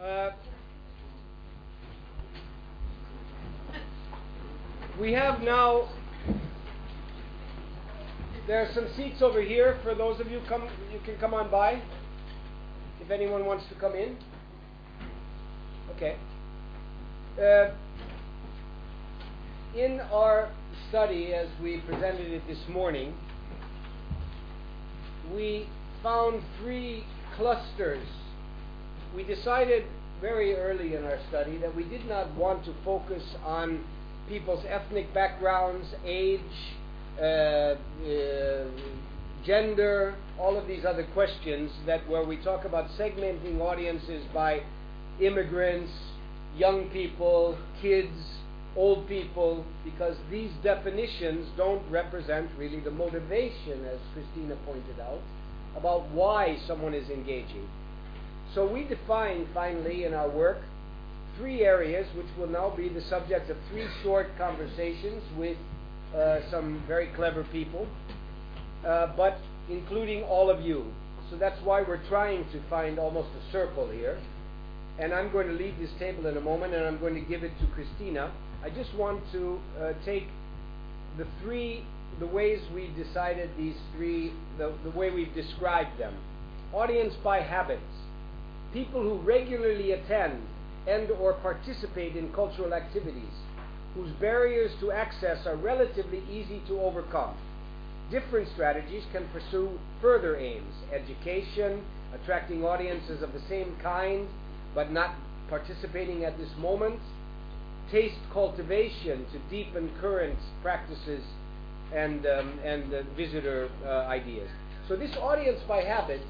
Uh, we have now, there are some seats over here for those of you you can come on by if anyone wants to come in. Okay. In our study, as we presented it this morning, we found three clusters. We decided very early in our study that we did not want to focus on people's ethnic backgrounds, age, gender, all of these other questions where we talk about segmenting audiences by immigrants, young people, kids, old people, because these definitions don't represent really the motivation, as Christina pointed out, about why someone is engaging. So we define finally in our work three areas which will now be the subject of three short conversations with some very clever people, but including all of you. So that's why we're trying to find almost a circle here. And I'm going to leave this table in a moment, and I'm going to give it to Christina. I just want to take the ways we've decided these three, the way we've described them. Audience by habits. People who regularly attend and or participate in cultural activities, whose barriers to access are relatively easy to overcome. Different strategies can pursue further aims: education, attracting audiences of the same kind, but not participating at this moment; taste cultivation to deepen current practices and visitor ideas. So this audience by habit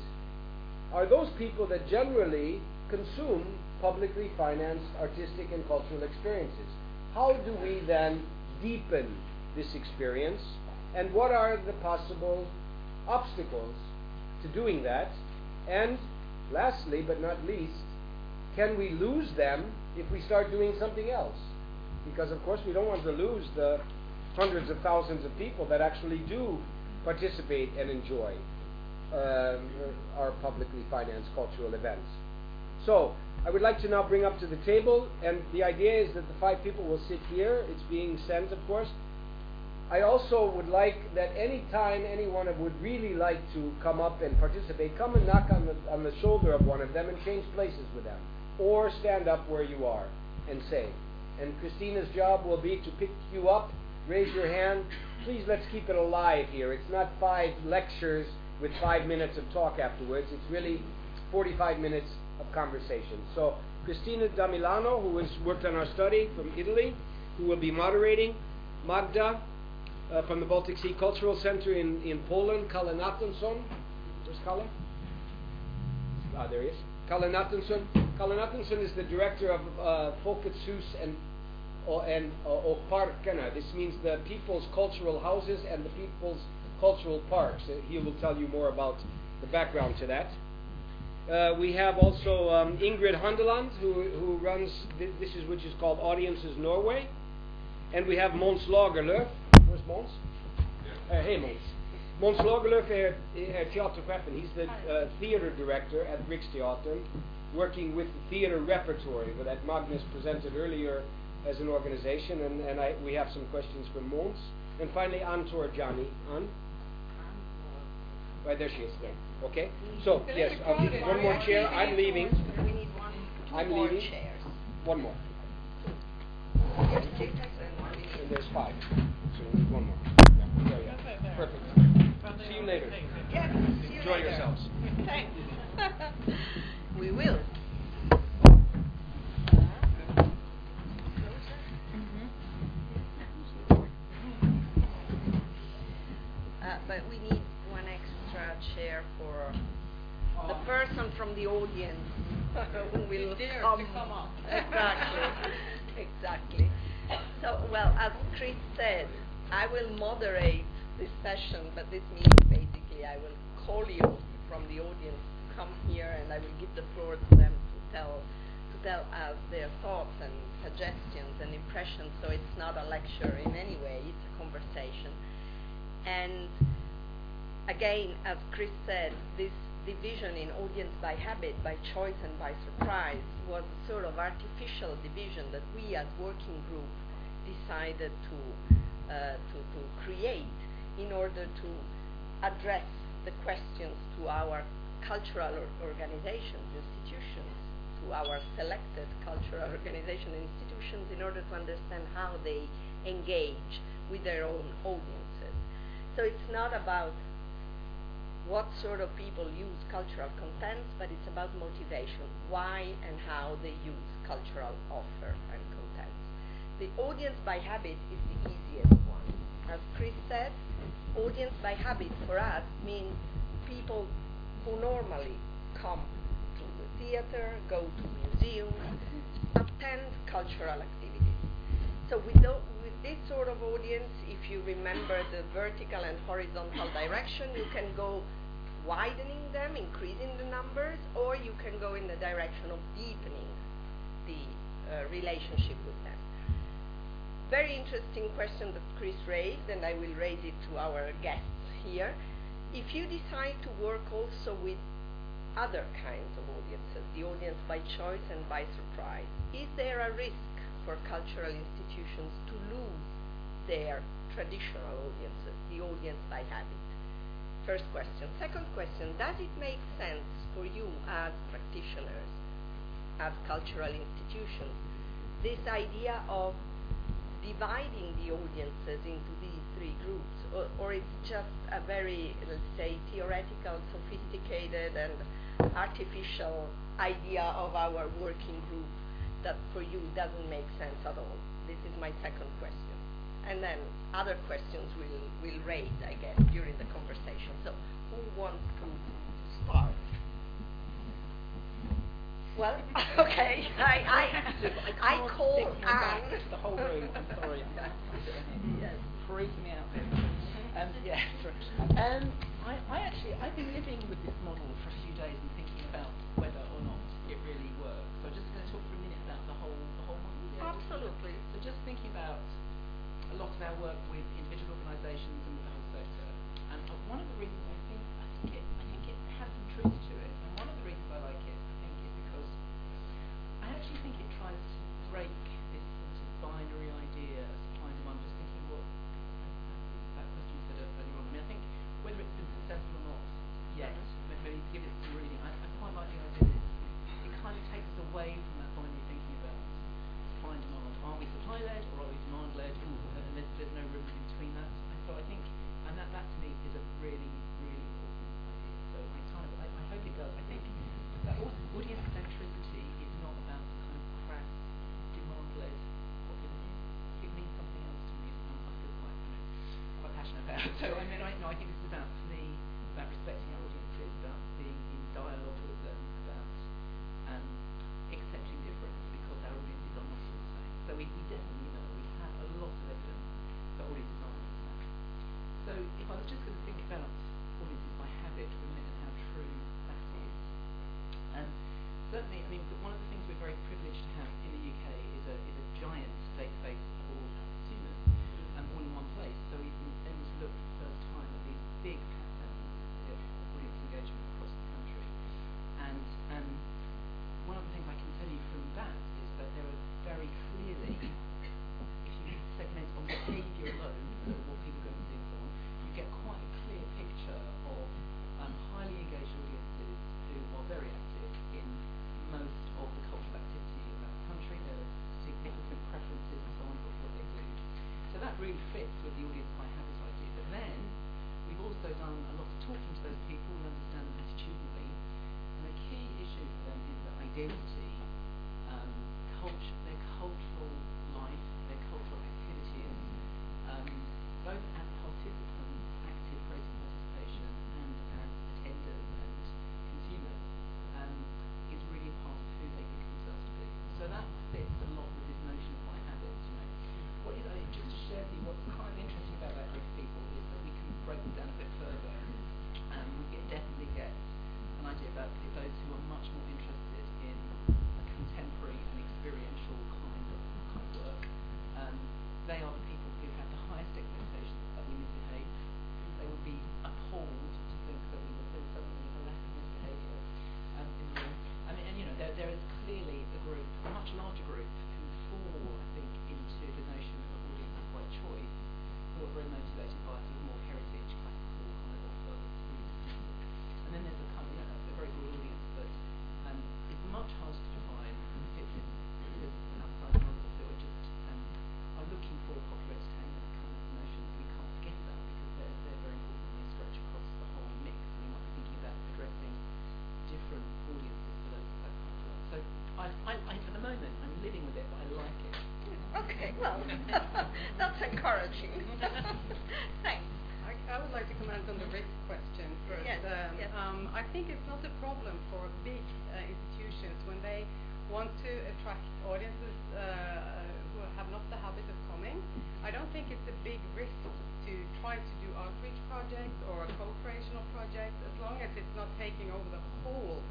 are those people that generally consume publicly financed artistic and cultural experiences. How do we then deepen this experience, and what are the possible obstacles to doing that? And lastly, but not least, can we lose them if we start doing something else? Because of course we don't want to lose the hundreds of thousands of people that actually do participate and enjoy our publicly financed cultural events. So I would like to now bring up to the table, and the idea is that the five people will sit here. It's being sent, of course. I also would like that any time anyone would really like to come up and participate, come and knock on the shoulder of one of them and change places with them, or stand up where you are and say. And Christina's job will be to pick you up, raise your hand. Please, let's keep it alive here. It's not 5 lectures with 5 minutes of talk afterwards. It's really 45 minutes of conversation. So Cristina da Milano, who has worked on our study from Italy, who will be moderating. Magda from the Baltic Sea Cultural Center in Poland. Kalle Nathansson. Where's Kalle? There he is. Kalle Nathansson. Kalle Nathansson is the director of Folkets Hus and Parkerna. This means the People's Cultural Houses and the People's Cultural Parks. He will tell you more about the background to that. We have also Ingrid Handeland, who runs which is called Audiences Norway, and we have Måns Lagerlöf. Where's Måns? Hey Måns. Måns Lagerlöf är teaterchefen. He's the theater director at Riksteatern, working with the theater repertory that Magnus presented earlier as an organization, and we have some questions from Måns. And finally, Ann Torjani. Ann? Right there she is. There. Okay. So yes, I'll give you one more chair. I'm leaving. We need I'm more leaving. chairs. One more. Here's 2 and And there's 5. So we need one more. Yeah. Yeah. Perfect. See you later. Yes. Enjoy yourselves. Thanks. We will. But we need one extra chair for the person from the audience who will come up. Exactly. Exactly. So, well, as Chris said, I will moderate this session, but this means basically I will call you from the audience to come here, and I will give the floor to them to tell us their thoughts and suggestions and impressions. So it's not a lecture in any way; it's a conversation. And again, as Chris said, this division in audience by habit, by choice, and by surprise was a sort of artificial division that we as working group decided to create in order to address the questions to our cultural organizations, institutions, to our selected cultural organization institutions in order to understand how they engage with their own audiences. So it's not about what sort of people use cultural contents, but it's about motivation, why and how they use cultural offer and contents. The audience by habit is the easiest one. As Chris said, audience by habit for us means people who normally come to the theater, go to museums, attend cultural activities. So with this sort of audience, if you remember the vertical and horizontal direction, you can go widening them, increasing the numbers, or you can go in the direction of deepening the relationship with them. Very interesting question that Chris raised, and I will raise it to our guests here. If you decide to work also with other kinds of audiences, the audience by choice and by surprise, is there a risk for cultural institutions to lose their traditional audiences, the audience by habit? First question. Second question, does it make sense for you as practitioners, as cultural institutions, this idea of dividing the audiences into these three groups, or it's just a very, let's say, theoretical, sophisticated and artificial idea of our working group that for you doesn't make sense at all? This is my second question. And then other questions will raise, I guess, during the conversation. So who wants to start? Well, okay. I call Anne. The whole room. I'm sorry. Yes. Freaking me out. Yes. I've been living with this model for a few days and thinking about whether or not it really works. So I'm just going to talk for a minute about the whole model. Yeah. Absolutely. So just thinking about a lot of our work with individual organisations and with the whole sector, and one of the reasons I think it has some truth to it, and one of the reasons I like it, I think, is because I actually think it tries to break this sort of binary idea of supply and demand. Just thinking what that question you said earlier on. I mean, I think whether it's been successful or not yet, maybe give it some reading. I quite like the idea that it kind of takes us away from that binary thinking about supply and demand. Are we supply led or are we demand led? There's no room in between that. So I think, and that to me is a really, really important idea. So I hope it does. I think that audience centricity is not about the kind of crass demand led populism. It means something else to me. I feel quite passionate about it. So I think this is about, for me, about respecting our audiences, about being in dialogue with them, about accepting difference because our audiences are not all the same. So we definitely know we have a lot of evidence that audiences aren't all the same. So if I was just going to think about audiences by habit for a minute and how true that is, certainly, I mean, one of the things we're very privileged to have in the UK is a giant database called consumers, all in one place. So we can able to look for the first time at these big patterns of audience engagement across the country. And one of the things I can tell you from that is that there are very clearly, if you segment on behaviour alone, so what people go and see and so on, you get quite a clear picture of highly engaged audiences who are very active in most of the cultural activity around the country. There are significant preferences and so on for what they do. So that really fits with the audience by habit idea. But then we've also done a lot of talking to those people and understand them attitudinally. And the key issue for them is that identity, culture, their cultural life, their cultural activities, both as participants, active creative participation, and as attenders and consumers, is really part of who they think themselves to be. So that fits a lot with this notion of my habits. What is, just to share with you what's kind of interesting about that group of people is that we can break them down a bit further, and definitely get an idea about those who are much more interested in a contemporary and experiential kind of work. They are the people who have the highest expectations that we misbehave. They would be appalled to think that we would feel suddenly a lack of misbehaviour much larger group who fall, I think, into the notion of audiences by choice, who are very motivated by sort of more heritage, classical kind of offer that's really distinctive. And then there's a kind of, a very broad audience that is much harder to define and fits in with an outside model who are just are looking for popular entertainment kind of notion that we can't forget about because they're very important and they stretch across the whole mix. And we might be thinking about addressing different audiences for that kind of work. So at the moment, I'm living with it, but I like it. Okay, well, that's encouraging. Thanks. I would like to comment on the risk question first. Yes, yes. I think it's not a problem for big institutions when they want to attract audiences who have not the habit of coming. I don't think it's a big risk to try to do outreach projects or a co-creational project as long as it's not taking over the whole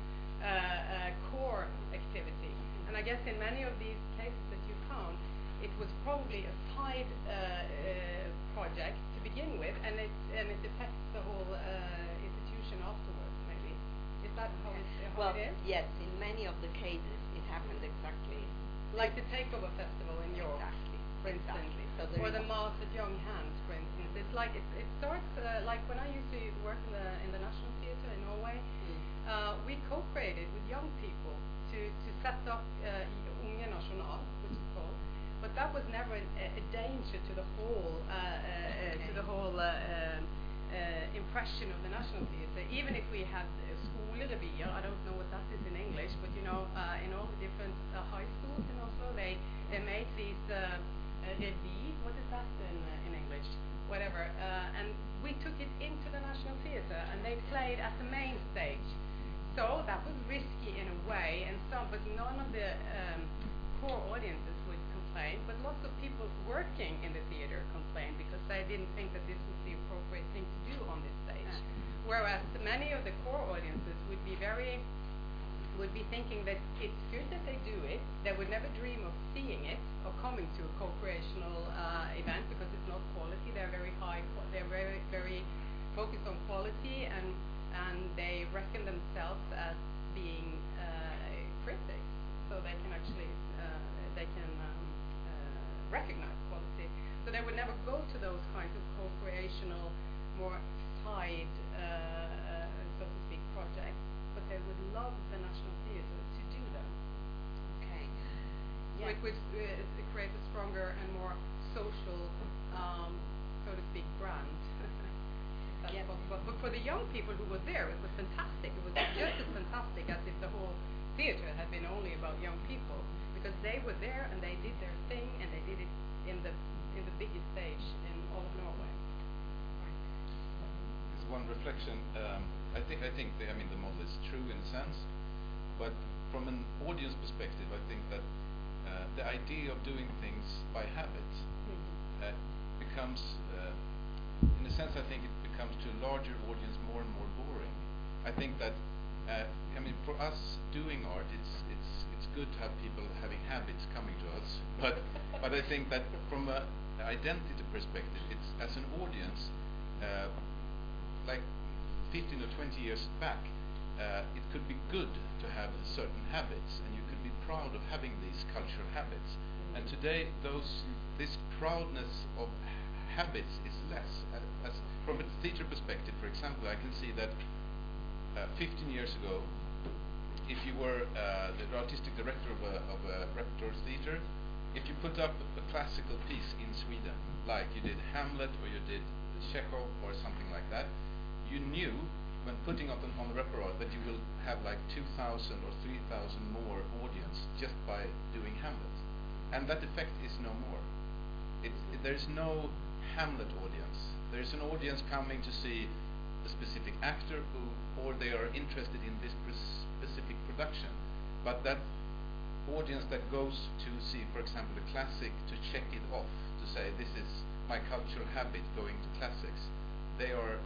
core activity. And I guess in many of these cases that you found, it was probably a side project to begin with, and it affects the whole institution afterwards. Maybe is that how it is? Yes. In many of the cases, it happened exactly like the Takeover Festival in York, for instance, So or the Mass at Young Hands, for instance. It's like it starts like when I used to work in the National Theatre in Norway. We co-created with young people to set up Unge National, which is called. But that was never a danger to the whole impression of the National Theatre. Even if we had skolerevyer, I don't know what that is in English, but in all the different high schools in Oslo, they made these revy. What is that in English? Whatever. And we took it into the National Theatre, and they played at the main stage. So that was risky in a way, but none of the core audiences would complain. But lots of people working in the theatre complained because they didn't think that this was the appropriate thing to do on this stage. Whereas many of the core audiences would be thinking that it's good that they do it. They would never dream of seeing it or coming to a co-creational event because it's not quality. They're very high. They're very, very focused on quality, and they reckon themselves as being critics, so they can actually recognize quality. So they would never go to those kinds of co-creational, more side, so to speak, projects, but they would love the National Theatre to do them. Okay. So it would create a stronger and more social, so to speak, brand. That's possible. But for the young people who were there, it was fantastic. It was just as fantastic as if the whole theatre had been only about young people, because they were there and they did their thing and they did it in the biggest stage in all of Norway. There's one reflection. I think the model is true in a sense, but from an audience perspective, I think that the idea of doing things by habit becomes, in a sense, I think it becomes to a larger audience more and more boring. I think that for us doing art, it's good to have people having habits coming to us, but I think that from an identity perspective, it's as an audience, like 15 or 20 years back, it could be good to have certain habits, and you could be proud of having these cultural habits. And today, this proudness of habits is less. As from a theatre perspective, for example, I can see that 15 years ago, if you were the artistic director of a repertoire theatre, if you put up a classical piece in Sweden, like you did Hamlet or you did Chekhov or something like that, you knew when putting up on the repertoire that you will have like 2,000 or 3,000 more audience just by doing Hamlet, and that effect is no more. There's no Hamlet audience. There's an audience coming to see a specific actor or they are interested in this specific production, but that audience that goes to see, for example, a classic to check it off, to say this is my cultural habit going to classics, they are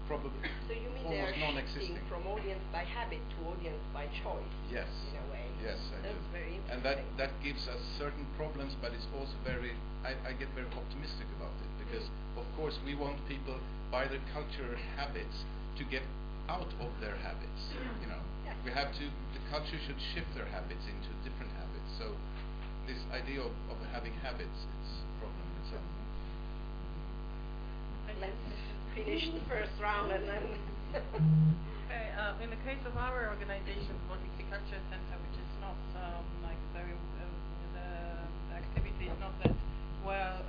probably So you mean almost they're non-existing. shifting from audience by habit to audience by choice? Yes. In a way. Yes, I That's do. very And interesting. that gives us certain problems, but it's also very, I get very optimistic about it, because of course we want people by their cultural habits to get out of their habits. You know, Yes. the culture should shift their habits into different habits. So this idea of having habits, it's a problem in itself. Let's finish the first round and then. Okay, in the case of our organization, Baltic Culture Center, which is not like very, the activity is not that well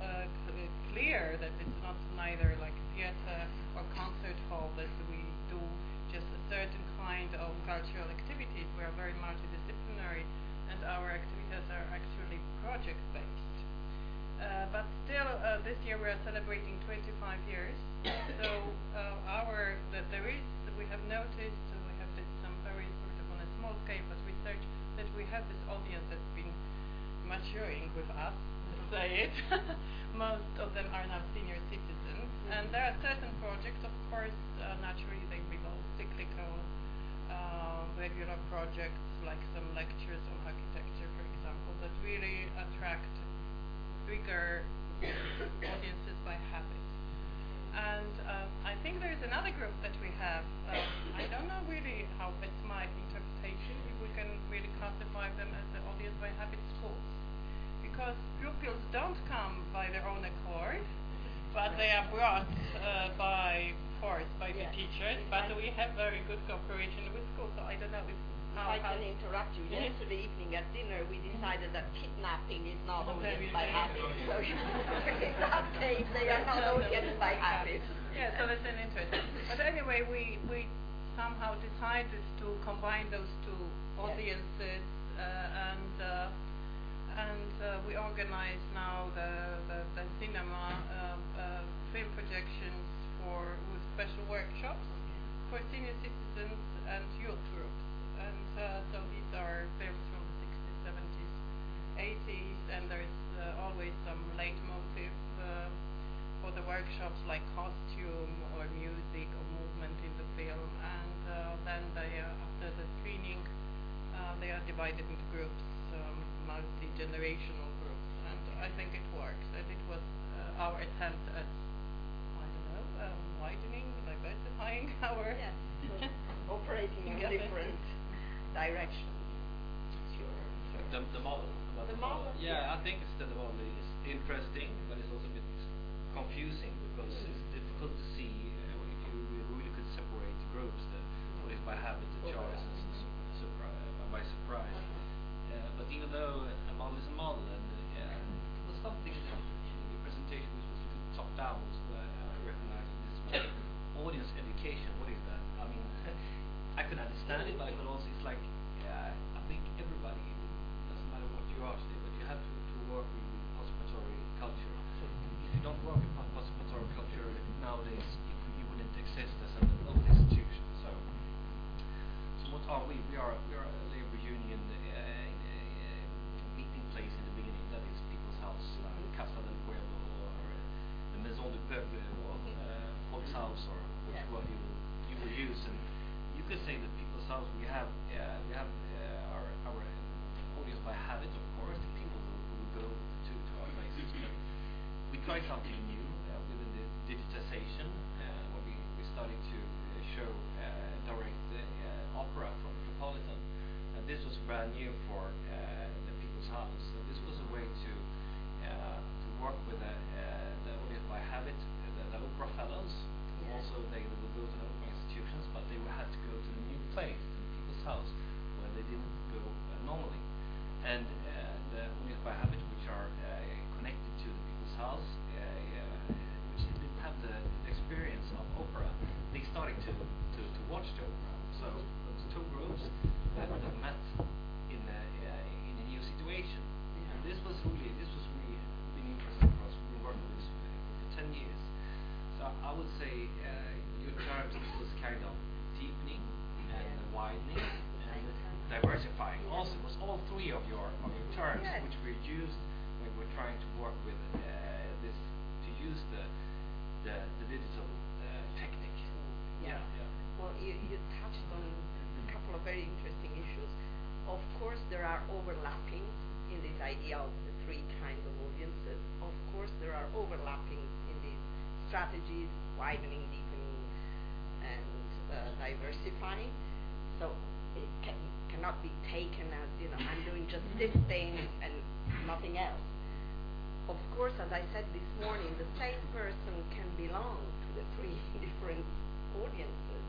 clear, that it's not neither like theater or concert hall, that we do just a certain kind of cultural activities. We are very multidisciplinary, and our activities are actually project-based. But still, this year we are celebrating 25 years. So we have noticed, we have did some very sort of on a small scale, but research that we have this audience that's been maturing with us, let's say it. Most of them are now senior citizens, and there are certain projects, of course, naturally they revolve cyclical, regular projects like some lectures on architecture, for example, that really attract bigger audiences by habit. And I think there is another group that we have. I don't know really how it's my interpretation, if we can really classify them as the audience by habit schools. Because pupils don't come by their own accord, but they are brought by force, by the teachers. But we have very good cooperation with schools, so I don't know if I can interrupt you. Yesterday evening at dinner, we decided that kidnapping is not audience by habit. So in that case, they are not audience by habit. Yeah, so that's an interest. But anyway, we somehow decided to combine those two audiences, and we organize now the cinema film projections with special workshops for senior citizens and youth groups. And so these are films from the 60s, 70s, 80s, and there's always some leitmotif for the workshops like costume or music or movement in the film. And then they after the screening, they are divided into groups, multi-generational groups. And I think it works. And it was our attempt at, I don't know, widening, diversifying our... Yes, operating in different direction. Sure. The model. The model. Yeah, I think the model is interesting, but it's also a bit confusing because it's difficult to see if you really could separate the groups, what is by habit, the choice, and by surprise. But even though a model is a model, and it was something in the presentation which was a bit top down, so I recognized this audience education. What is that? I mean. I could understand it, but I could also, it's like, I think everybody, doesn't matter what you are today, but you have to work with participatory culture. If you don't work with participatory culture nowadays, you wouldn't exist as an open institution. So what are we? We are a labor union meeting place in the beginning, that is People's House, Casa del Pueblo, or the Maison du Peuple, or Volkshaus, or which word you will use. And you could say that People's House, we have our audience by habit, of course, the people who go to our places. But we tried something new within the digitization, when we started to show direct opera from Metropolitan, and this was brand new for the People's House. So this was a way to work with the audience by habit, the opera fellows. Also, they will go to the opera institutions, but they will have to go to the new place, to the People's House, where they didn't go normally. And the audience by habit, which are connected to the People's House, which didn't have the experience of opera, they started to watch the opera. So those two groups that met in a new situation. And this was really been interesting for us. We've been working with this for 10 years. So I would say your terms, this was kind of deepening and widening and diversifying. Also, it was all three of your terms which we used when we were trying to work with this, to use the digital technique. Yeah. Well, you touched on a couple of very interesting issues. Of course, there are overlapping in this idea of the three kinds of audiences. Of course, there are overlapping in these strategies, widening, deepening, and diversifying. So it cannot be taken as, I'm doing just this thing and nothing else. Of course, as I said this morning, the same person can belong to the three different audiences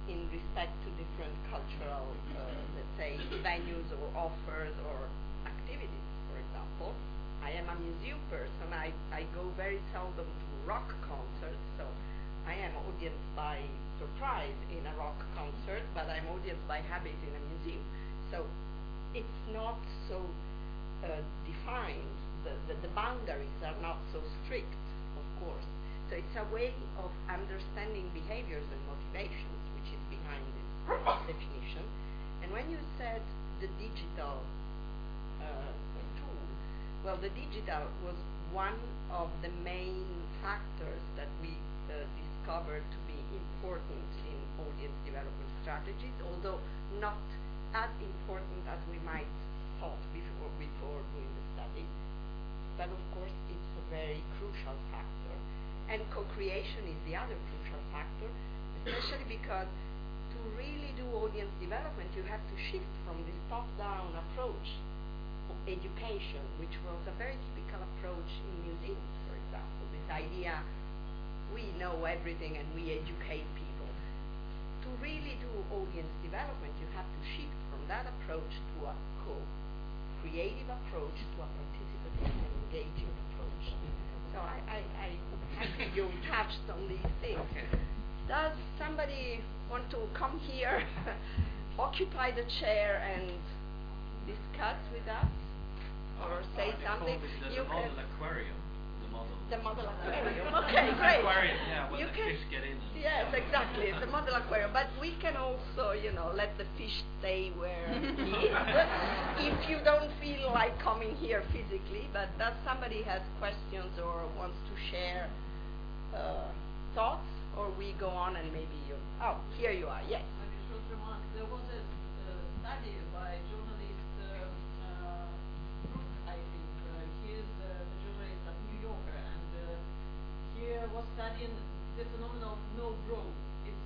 in respect to different cultural, let's say, venues or offers or activities. For example, I am a museum person. I go very seldom to rock concerts, so I am audience by surprise in a rock concert, but I'm audience by habit in a museum. So it's not so defined. The boundaries are not so strict, of course. So it's a way of understanding behaviors and motivations, which is behind this definition. And when you said the digital tool, well, the digital was one of the main factors that we discovered to be important in audience development strategies, although not as important as we might thought before doing the study. But of course, it's a very crucial factor. And co-creation is the other crucial factor, especially because to really do audience development, you have to shift from this top-down approach of education, which was a very typical approach in museums, for example. This idea, we know everything and we educate people. To really do audience development, you have to shift from that approach to a creative approach, to a participative and engaging approach. So I happy you touched on these things. Does somebody want to come here, occupy the chair and discuss with us? Or say something? The model aquarium. The model aquarium. Okay, great. Aquarium, yeah, where you the can, fish get in. Yes, exactly. It's a model aquarium. But we can also, let the fish stay where he is. If you don't feel like coming here physically, but does somebody has questions or wants to share thoughts, or we go on and maybe you. Oh, here you are. Yes. Maybe a short remark. There was a study by journalist Brooke, I think. He is the journalist at New Yorker, and he was studying the phenomenon of no-bro. It's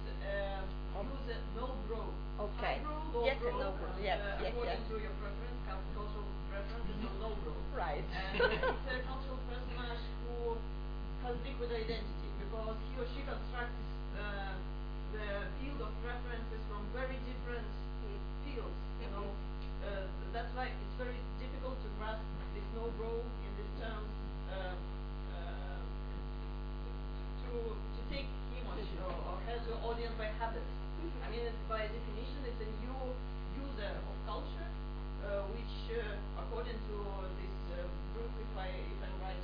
use a no-bro. Okay. High-bro, low-bro, Yes, and no-bro. Yes, according yes. to your preference, cultural preference, is no-bro. Right. And it's a cultural personage who has liquid identity, because he or she constructs the field of preferences from very different fields. That's why it's very difficult to grasp this no-bro in these terms. To take him or her to audience by habit. I mean, by definition, it's a new user of culture, which, according to this group, if I'm right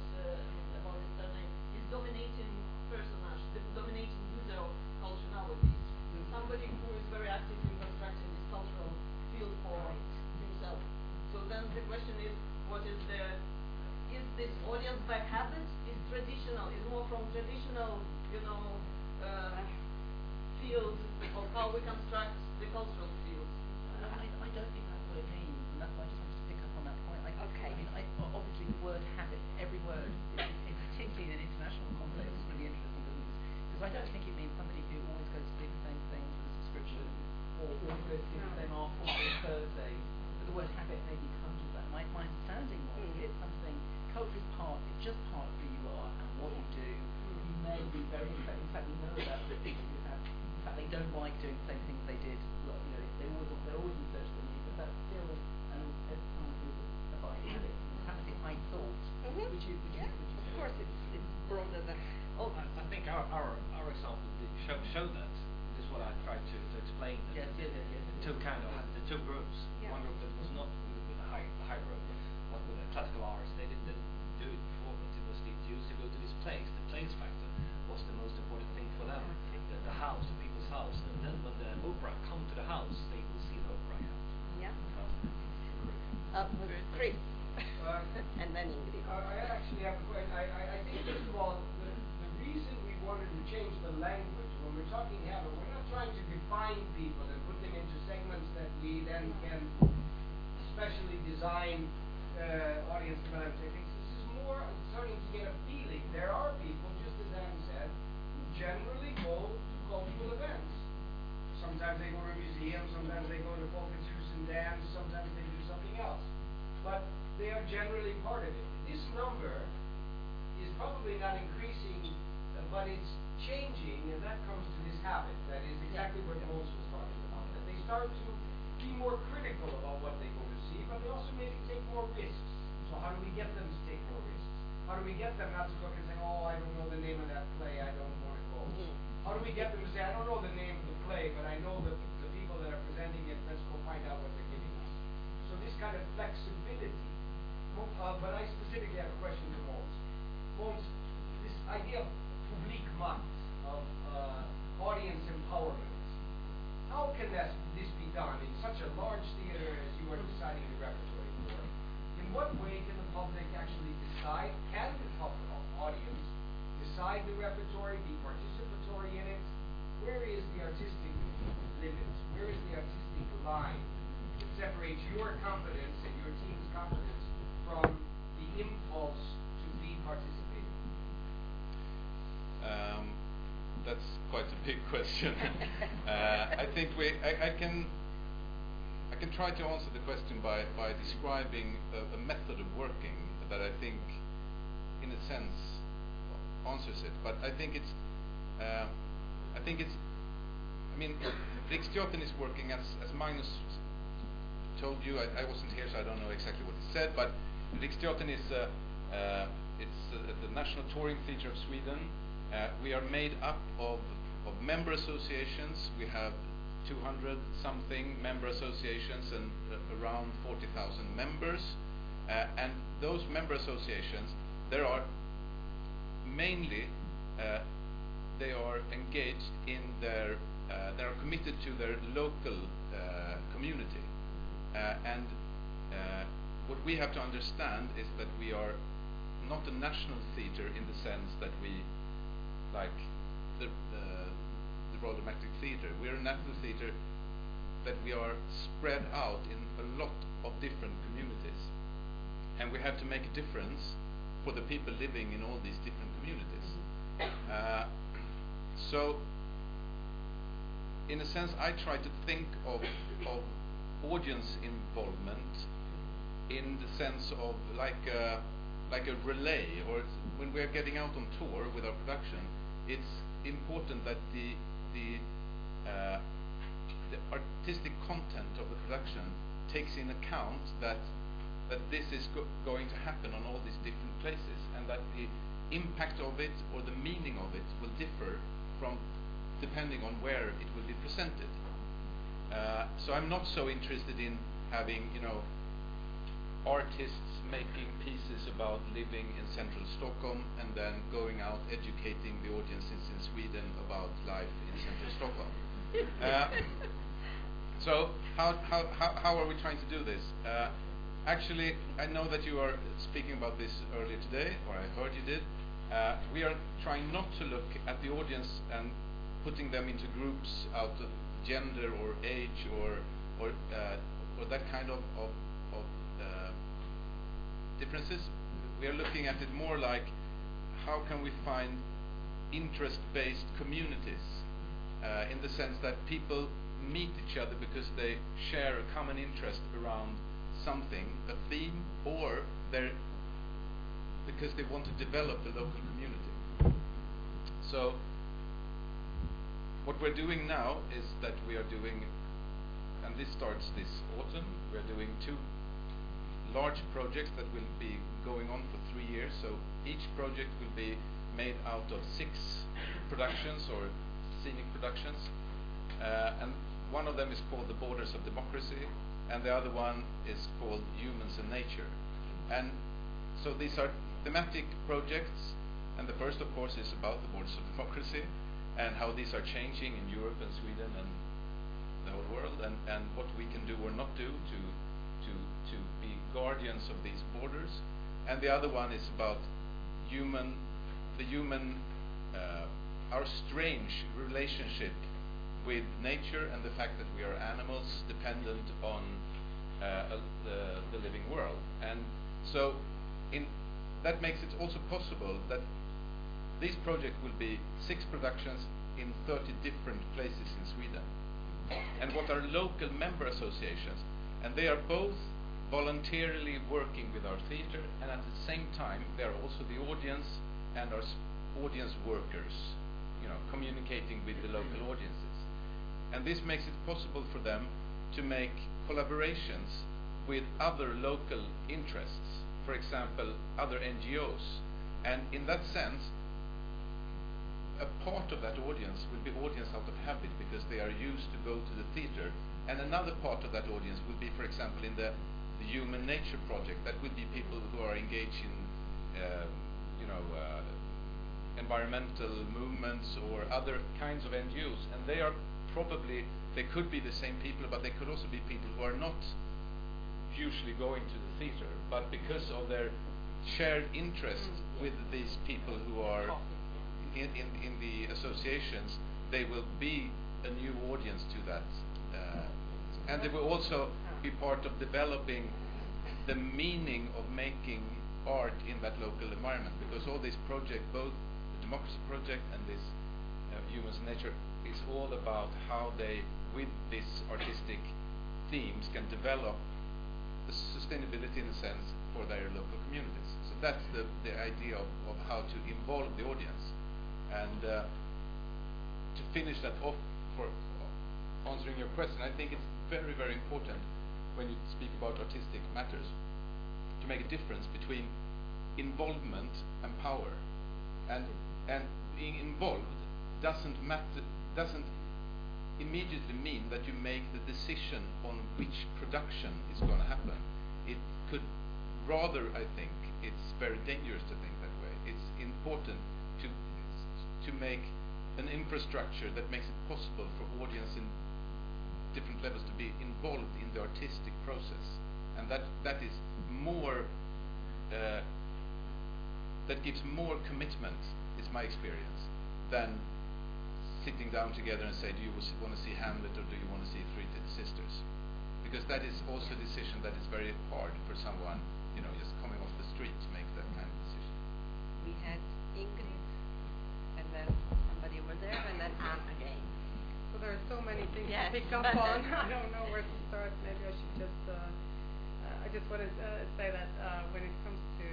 about this surname, is dominating personage, the dominating user of culture nowadays. Somebody who is very active in constructing this cultural field for himself. So then the question is, is this audience by habit? Is traditional? Is more from traditional, field of how we construct the cultural field. I don't think that's what it means, and that's why I just wanted to pick up on that point. Okay. I mean, obviously the word habit, every word, particularly in an international context, is really interesting, doesn't it? Because I don't think it means somebody who always goes to do the same thing for the subscription, or always goes to do the same art course on Thursday. But the word habit maybe comes with that. My understanding was it's something, culture is just part of who you are and what you do. You may be very, in fact we know about the people who have, in fact they don't like doing the same things they did, they're always in search for new, but that's still a part of by habit. Habit, I thought. Would you say? Of course, it's broader than. I think our example show that. This is what I tried to explain. Yes. The two groups. Yeah. One group that was not with the high group, but with the classical arts. They didn't do it before, but it was the used to go to this place. The place factor was the most important thing for them. The house, the people's house, and then when the opera come to the house, they will see the opera again. Yeah. Chris. And then Ingrid. I actually have a question. I think, first of all, the reason we wanted to change the language, when we're talking habit, we're not trying to define people and put them into segments that we then can specially design audience development techniques. This is more starting to get a feeling. There are people, just as Anne said, who generally go to cultural events. Sometimes they go to a museum, sometimes they go to Folkets and dance, sometimes they do something else. But they are generally part of it. This number is probably not increasing, but it's changing, and that comes to this habit. That is exactly what Mons was talking about. That they start to be more critical about what they go to see, but they also maybe take more risks. So how do we get them to take more risks? How do we get them not to look and say, oh, I don't know the name of that play, I don't want to go? How do we get them to say, I don't know the name of the play, but I know the people that are presenting it, let's go find out what they're giving us. So this kind of flexibility. But I specifically have a question to Mons. Mons, this idea of public macht, of audience empowerment, how can this be done in such a large theater as you are deciding the repertory for? In what way can the public actually decide? Can the public audience decide the repertory, be participatory in it? Where is the artistic limit? Where is the artistic line that separates your competence and your team's competence from the impulse to be participating? That's quite a big question. I think I can try to answer the question by describing a method of working that I think, in a sense, answers it. But I think I mean, Xchange is working as Magnus told you. I wasn't here, so I don't know exactly what he said. But Xchange is it's the National Touring Theatre of Sweden. We are made up of member associations. We have 200 something member associations and around 40,000 members. And those member associations, there are mainly they are engaged in their they are committed to their local community. And what we have to understand is that we are not a national theatre in the sense that we like the Royal Dramatic Theatre. We are a national theatre that we are spread out in a lot of different communities, and we have to make a difference for the people living in all these different communities. So, in a sense, I try to think of audience involvement in the sense of like a relay, or when we are getting out on tour with our production, it's important that the artistic content of the production takes in account that this is going to happen on all these different places, and that the impact of it or the meaning of it will differ from depending on where it will be presented. So I'm not so interested in having, artists making pieces about living in central Stockholm and then going out educating the audiences in Sweden about life in central Stockholm. So how are we trying to do this? Actually, I know that you are speaking about this earlier today, or I heard you did. We are trying not to look at the audience and putting them into groups out of gender or age or that kind of differences. We are looking at it more like how can we find interest-based communities, in the sense that people meet each other because they share a common interest around something, a theme, or because they want to develop the local community. So what we're doing now is that we are doing, and this starts this autumn, we're doing 2 large projects that will be going on for 3 years. So each project will be made out of 6 productions or scenic productions, and one of them is called The Borders of Democracy, and the other one is called Humans and Nature. And so these are thematic projects, and the first, of course, is about the borders of democracy and how these are changing in Europe and Sweden and the whole world, and what we can do or not do to be guardians of these borders. And the other one is about our strange relationship with nature and the fact that we are animals dependent on the living world. And so that makes it also possible that this project will be 6 productions in 30 different places in Sweden. And what are local member associations? And they are both voluntarily working with our theatre, and at the same time they are also the audience and our audience workers, communicating with the local audiences. And this makes it possible for them to make collaborations with other local interests, for example, other NGOs. And in that sense, a part of that audience will be audience out of habit because they are used to go to the theatre, and another part of that audience will be, for example, in the Human Nature Project. That would be people who are engaged in environmental movements or other kinds of NGOs, and they could be the same people, but they could also be people who are not usually going to the theatre, but because of their shared interest with these people who are in the associations, they will be a new audience to that, and they will also be part of developing the meaning of making art in that local environment, because all these projects, both the Democracy Project and this Human Nature, is all about how they, with these artistic themes, can develop the sustainability in a sense for their local communities. So that's the idea of how to involve the audience. And to finish that off, for answering your question, I think it's very, very important when you speak about artistic matters to make a difference between involvement and power. And being involved doesn't immediately mean that you make the decision on which production is going to happen. It could rather, I think, it's very dangerous to think that way. It's important to make an infrastructure that makes it possible for audience in different levels to be involved in the artistic process, and that is more that gives more commitment, is my experience, than sitting down together and say, do you want to see Hamlet or do you want to see Three Sisters? Because that is also a decision that is very hard for someone, just coming off the street to make that kind of decision. We had Ingrid, and then somebody over there, and then Anne again. So there are so many things Yes. to pick up on. I don't know where to start. Maybe I should just. I just want to say that when it comes to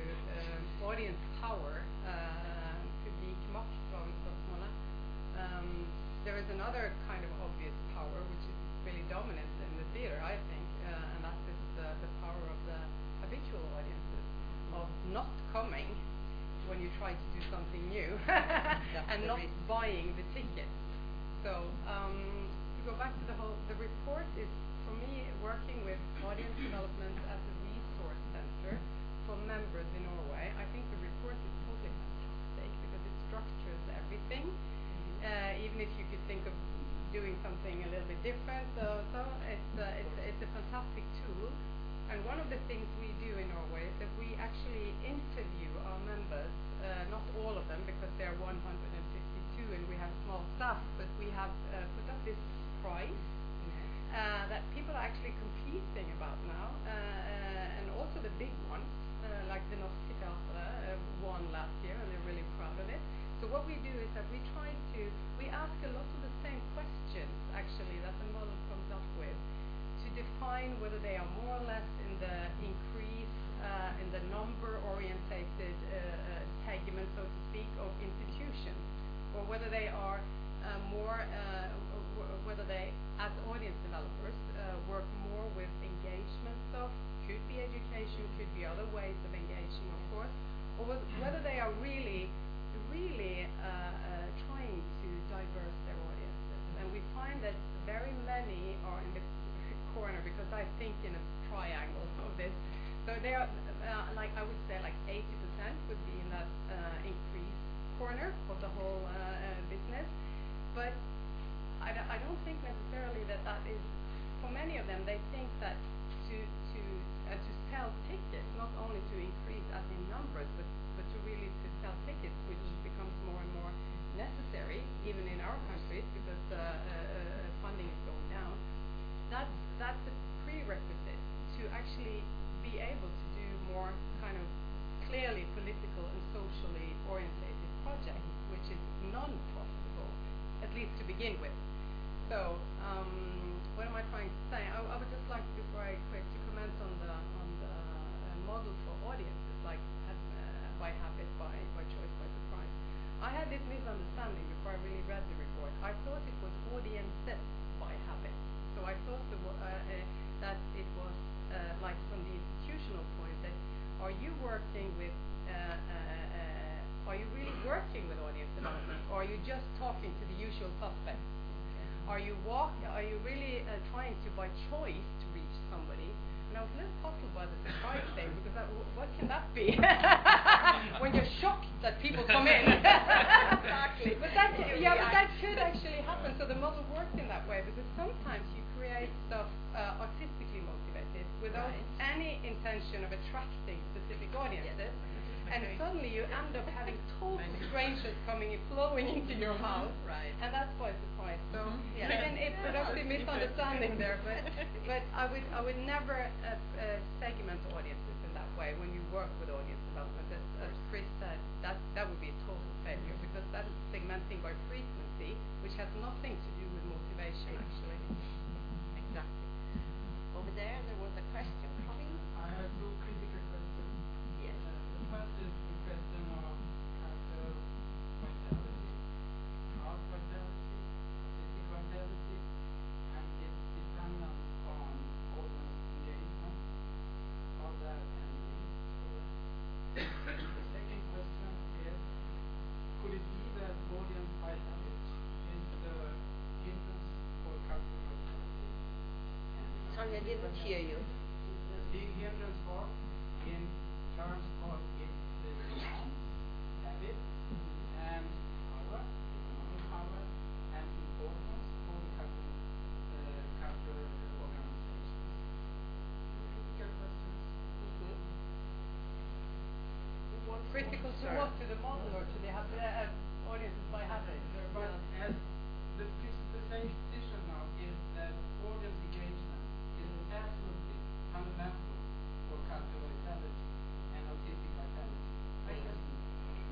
audience power, publikmakt var en spørsmålet, there is another kind of obvious power which is really dominant in the theater, I think, and that is the power of the habitual audiences, of not coming when you try to do something new and not buying the ticket. So to go back to the report is, for me, working with audience development as a resource center for members in Norway. I think the report is totally fantastic because it structures everything, even if you could think of doing something a little bit different. So it's a fantastic tool. And one of the things we do in Norway is that we actually interview our members, not all of them because there are 152 and we have small staff, but we have put up this prize that people are actually competing about now, and also the big ones, like the Norske Teatre won last year and they're really proud of it. So what we do is that we ask a lot of the same questions actually that the model comes up with, to define whether they are more or less in the increase in the number-orientated segment, so to speak, of institutions, or whether they are whether they, as audience developers, work more with engagement stuff, could be education, could be other ways of engaging, of course, or whether they are really trying to diverse their audiences. And we find that very many are in the corner, because I think in a triangle of this. So they are, like I would say, like 80% would be in that increased corner of the whole business. But I don't think necessarily that is, for many of them, they think that to sell tickets, not only to increase as in numbers, but to really to sell tickets, which becomes more and more necessary, even in our countries, because funding is going down. That's a prerequisite to actually be able to do more kind of clearly political and socially orientated projects, which is non-profitable. at least to begin with. So, what am I trying to say? I would just like, before I quit, to comment on the model for audiences, like by habit, by choice, by surprise. I had this misunderstanding before I really read the report. I thought it was audiences by habit. So I thought that it was like from the institutional point that are you working with are you really working with audience development, or are you just talking to the usual suspects? Are you really trying to by choice to reach somebody? And I was a little puzzled by the surprise thing, because what can that be? When you're shocked that people come in. Exactly. But that could actually happen. So the model works in that way, because sometimes you create stuff artistically motivated without any intention of attracting specific audiences. And suddenly you end up having total strangers flowing into your house, and that's by surprise. So even a productive misunderstanding there, but I would never segment audiences in that way when you work with audience development. As Chris said, that would be a total failure, because that is segmenting by frequency, which has nothing to do with motivation actually. Exactly. Over there was a question coming. I have two critical questions. Yes. The first is the question of character vitality, heart vitality, artistic vitality, and its dependence on audience engagement. Are there any links to that? The second question is, could it be that audience by habit is the hindrance for character vitality? Sorry, I didn't hear you. The hindrance for in terms of its demand, habit, and power, economic power, and importance for the cultural organizations. Critical questions. Critical to what? To the model, or to the audiences by habit? But as the presupposition now is that audience engagement is absolutely fundamental for cultural vitality and artistic vitality.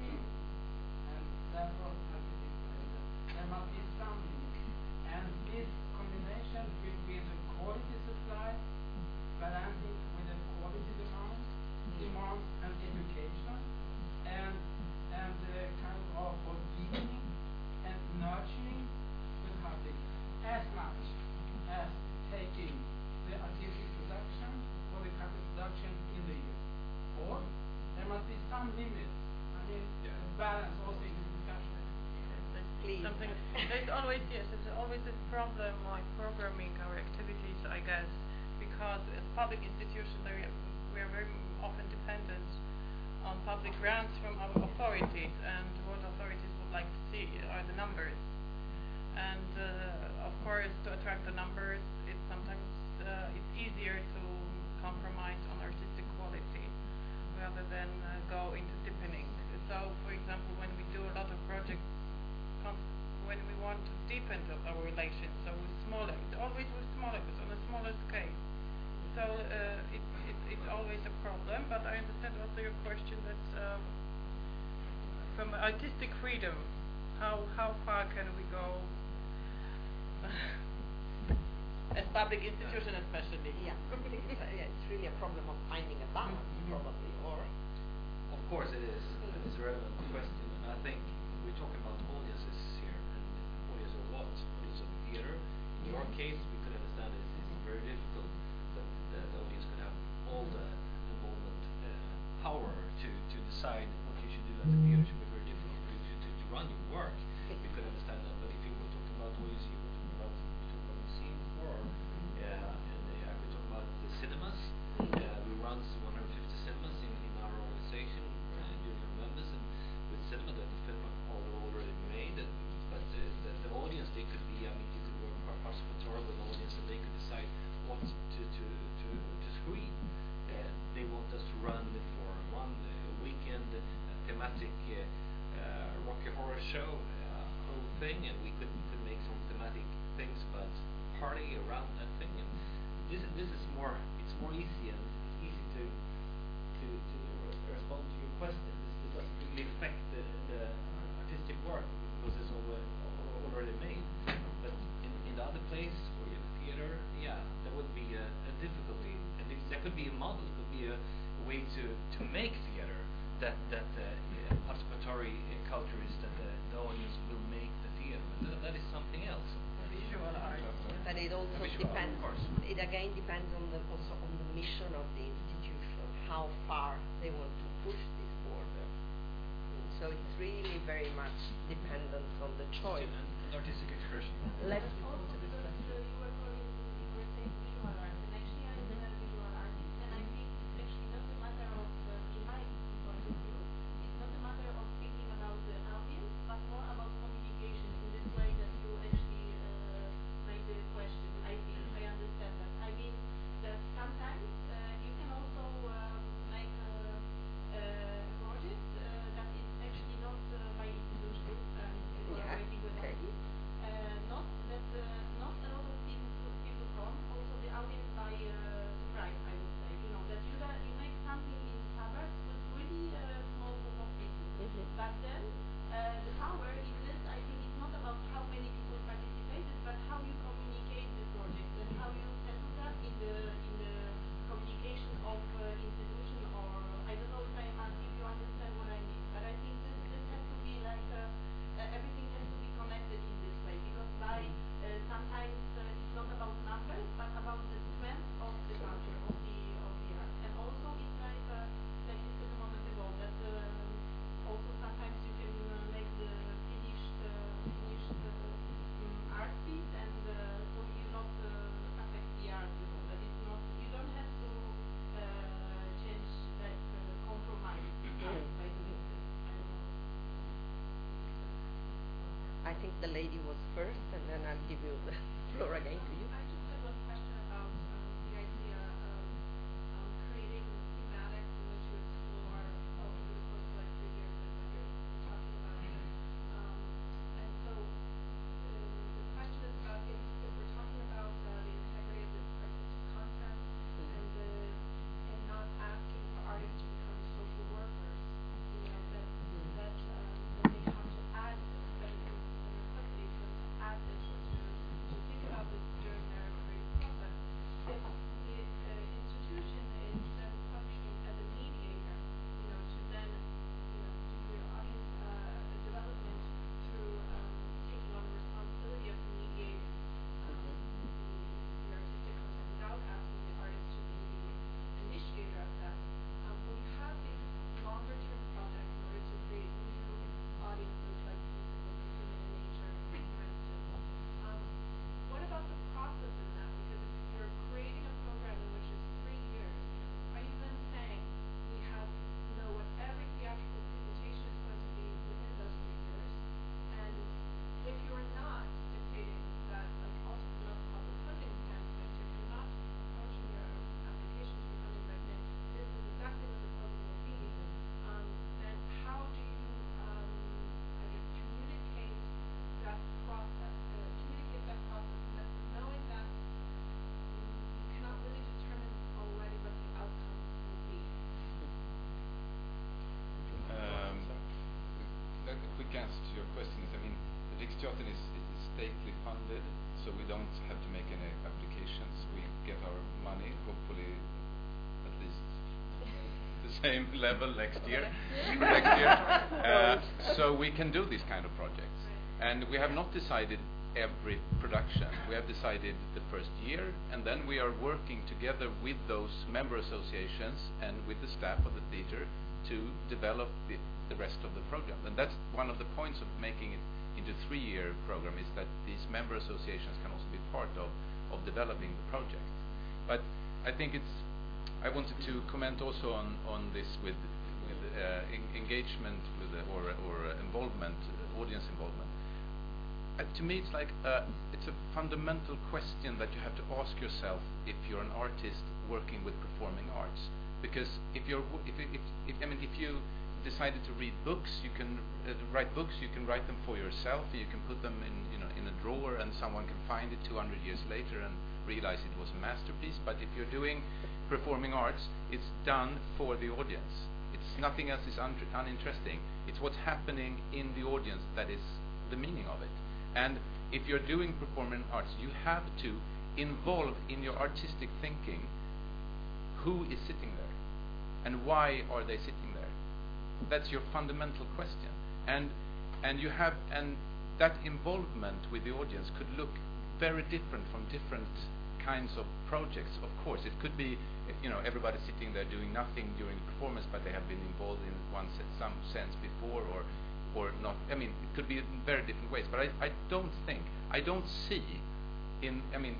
And therefore, there must be some limit. And this combination between the quality supply, balancing with the quality demand and education, and kind of deepening and nurturing the public as much as taking the artistic production or the cultural production in the year. Or there must be some limit. I mean, balance also in the discussion. Please. Something. There's always this problem like programming our activities, I guess, because as public institutions we are very often dependent on public grants from our authorities, and what authorities would like to see are the numbers. And of course, to attract the numbers, it's sometimes it's easier to compromise on artistic quality rather than go into deepening. So, for example, when we do a lot of projects, when we want to deepen our relations, so with smaller, it's always with smaller, but on a smaller scale. So it's always a problem. But I understand also your question that from artistic freedom, how far can we go? As public institution especially. Yeah. It's really a problem of finding a balance, probably, or. Of course it is. It's a relevant question, and I think we're talking about audiences here, and audience of what? Audience of theater. In your case, we could understand it's very difficult that the audience could have all the involvement power to decide what you should do at the theater. It should be very difficult for you to run your work. We could understand that, but if you were talking about audience, you were talking about museums before, and I could talk about the cinemas. We run 150 cinemas in our organization during our members, and with cinema that the film are already made, but the audience, they could be, I mean, you could work participatory with an audience, and they could decide what to screen. They want us to run for one weekend thematic Rocky Horror Show whole thing, and we could make some thematic things about party around that thing. And this is more, it's more easy, and it's easy to respond to your question. This doesn't really affect the artistic work because it's already made. ensembles could be a way to make together that participatory culture is that the audience will make the theater. That is something else. Visual art. But it also Visual art, depends. of course. It again depends on the also on the mission of the institution, how far they want to push this border. So it's really very much dependent on the choice. And artistic expression. Let's Also because you were saying visual art, and actually I'm a visual artist, and I think it's actually not a matter of, in my point of view, it's not a matter of thinking about the audience, but more about communication in this way that you actually made the question. I think I understand that. I mean that sometimes you can also make a project that is actually not by institution collaborating with artists. Not that not a lot of people come. Also the audience by surprise, I would say. You know that you make something in suburbs with really small group of people. But then the power in this, I think, is not about how many people participated, but how you communicate the project and how you settle that in the communication of institution, or I don't know if you understand what I mean. But I think this has to be like everything has to be connected in this way, because by sometimes it's not about numbers but about the strength of the culture of the art. And also it's like you said a moment ago that also sometimes you can make the finished art piece, and so you not affect the art, you know, that it's not, you don't have to change, like compromise art by doing this. I don't know. I think the lady was first, and then I'll give you the floor again to you. I just had one question about the idea of creating thematics in which you explore over the course of like 3 years, like what you're talking about. And so the question is about if we're talking about the integrity of the artistic content and not asking for artists to become social workers, you know, that they have to add that it's a necessity for them to add this or to think about this during their creative process. If the institution is then functioning as a mediator, you know, to then, you know, do your audience development through taking on the responsibility of mediating the artistic content without asking the artist to be the initiator of that. When you have these longer term projects in order to create new audiences like musical and human in nature, for instance, what about the process in that? Because if you're creating a program in which is 3 years, are you then saying we have to know what every theatrical presentation is going to be within those 3 years? And if you're not dictating that, like also from a public funding standpoint, if you're not approaching your applications for funding by saying this is exactly what the program will be, then how do you, I guess, communicate that process, knowing that you cannot really determine already what the outcome will be? A quick answer to your question is, I mean, Xchange is stately funded, so we don't have to make any applications. We get our money, hopefully at least the same level next year. So we can do these kind of projects. And we have not decided every production. We have decided the first year, and then we are working together with those member associations and with the staff of the theater to develop the rest of the program. And that's one of the points of making it into a 3-year program, is that these member associations can also be part of developing the project. But I think I wanted to comment also on this with engagement with or involvement, audience involvement. To me, it's like it's a fundamental question that you have to ask yourself if you're an artist working with performing arts. Because if you decided to read books, you can write books. You can write them for yourself. You can put them in a drawer, and someone can find it 200 years later and realize it was a masterpiece. But if you're doing performing arts, it's done for the audience. It's nothing else is uninteresting. It's what's happening in the audience that is the meaning of it. And if you're doing performing arts, you have to involve in your artistic thinking who is sitting there, and why are they sitting there? That's your fundamental question, and that involvement with the audience could look very different from different kinds of projects. Of course, it could be, everybody sitting there doing nothing during the performance, but they have been involved in some sense before, or not. I mean, it could be in very different ways. But I don't see,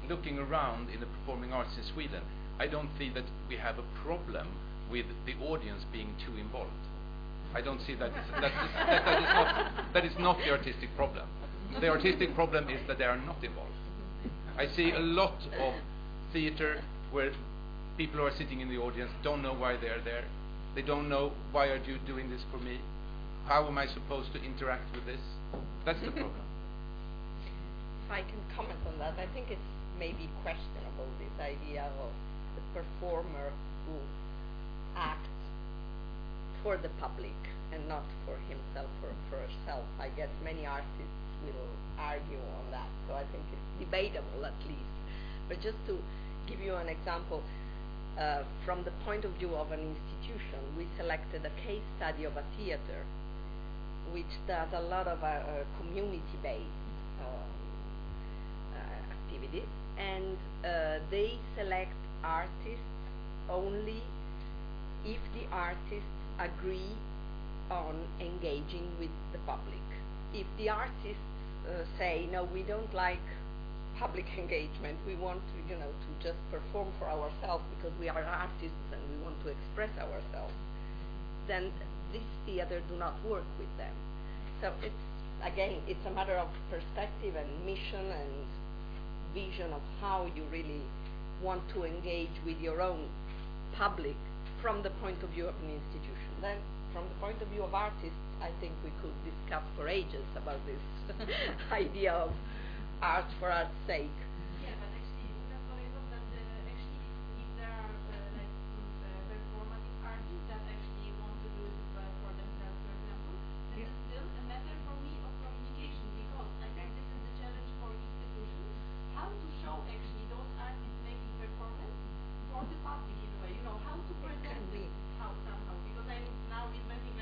looking around in the performing arts in Sweden, I don't see that we have a problem with the audience being too involved. I don't see that. That is not the artistic problem. The artistic problem is that they are not involved. I see a lot of theater where people who are sitting in the audience don't know why they're there. They don't know, why are you doing this for me? How am I supposed to interact with this? That's the problem. If I can comment on that, I think it's maybe questionable, this idea of the performer who acts for the public and not for himself or for herself. I guess many artists will argue on that, so I think it's debatable at least. But just to give you an example, from the point of view of an institution, we selected a case study of a theater which does a lot of community-based activities, and they select artists only if the artists agree on engaging with the public. If the artists say, no, we don't like public engagement, we want to, to just perform for ourselves because we are artists and we want to express ourselves, then this theater do not work with them. So it's a matter of perspective and mission and vision of how you really want to engage with your own public from the point of view of an institution. Then, from the point of view of artists, I think we could discuss for ages about this idea of art for art's sake. Yeah, but actually, that's what I thought, that actually if there are performative artists that actually want to do it for themselves, for example, this is still a matter for me of communication, because I think this is the challenge for institutions, how to show actually those artists making performance for the public in a way, how to present it somehow, because I'm now inventing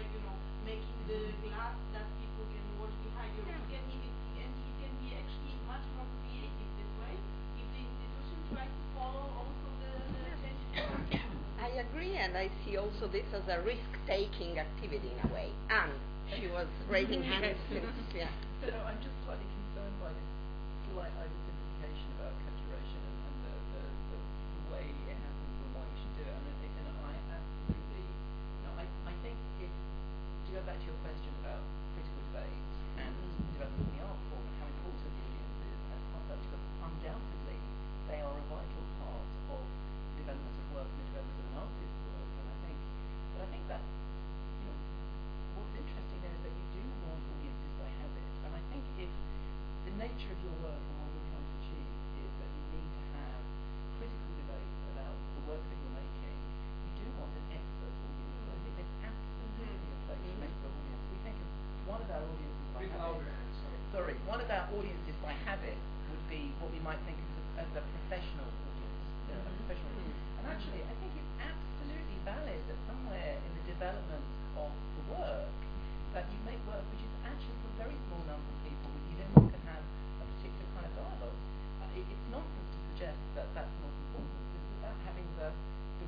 making the glass that people can watch behind you. It can be actually much more creative this way if the institution tries to follow also the changes. I agree, and I see also this as a risk-taking activity in a way. And she was raising hands. Yeah. So I'm just slightly concerned by this slight oversimplification about co-curation and the way it happens and why you should do it. And I absolutely, I think to go back to your question about critical debate and development of the art form and how important the audience is as part of that, because undoubtedly they are a vital part of the development of work and the development of an artist's work. And I think that what's interesting there is that you do want audiences by habit. And I think if the nature of your work and what you're trying to achieve is that you need to have critical debate about the work that you're making, you do want an expert audience. So I think there's absolutely a place for an expert audience. We think of one of our audiences by habit. One of our audiences by habit would be what we might think of as a professional audience. And actually, I think it's absolutely valid that somewhere in the development of the work that you make work which is actually for a very small number of people, with you then can have a particular kind of dialogue. It's nonsense to suggest that that's not important. It's about having the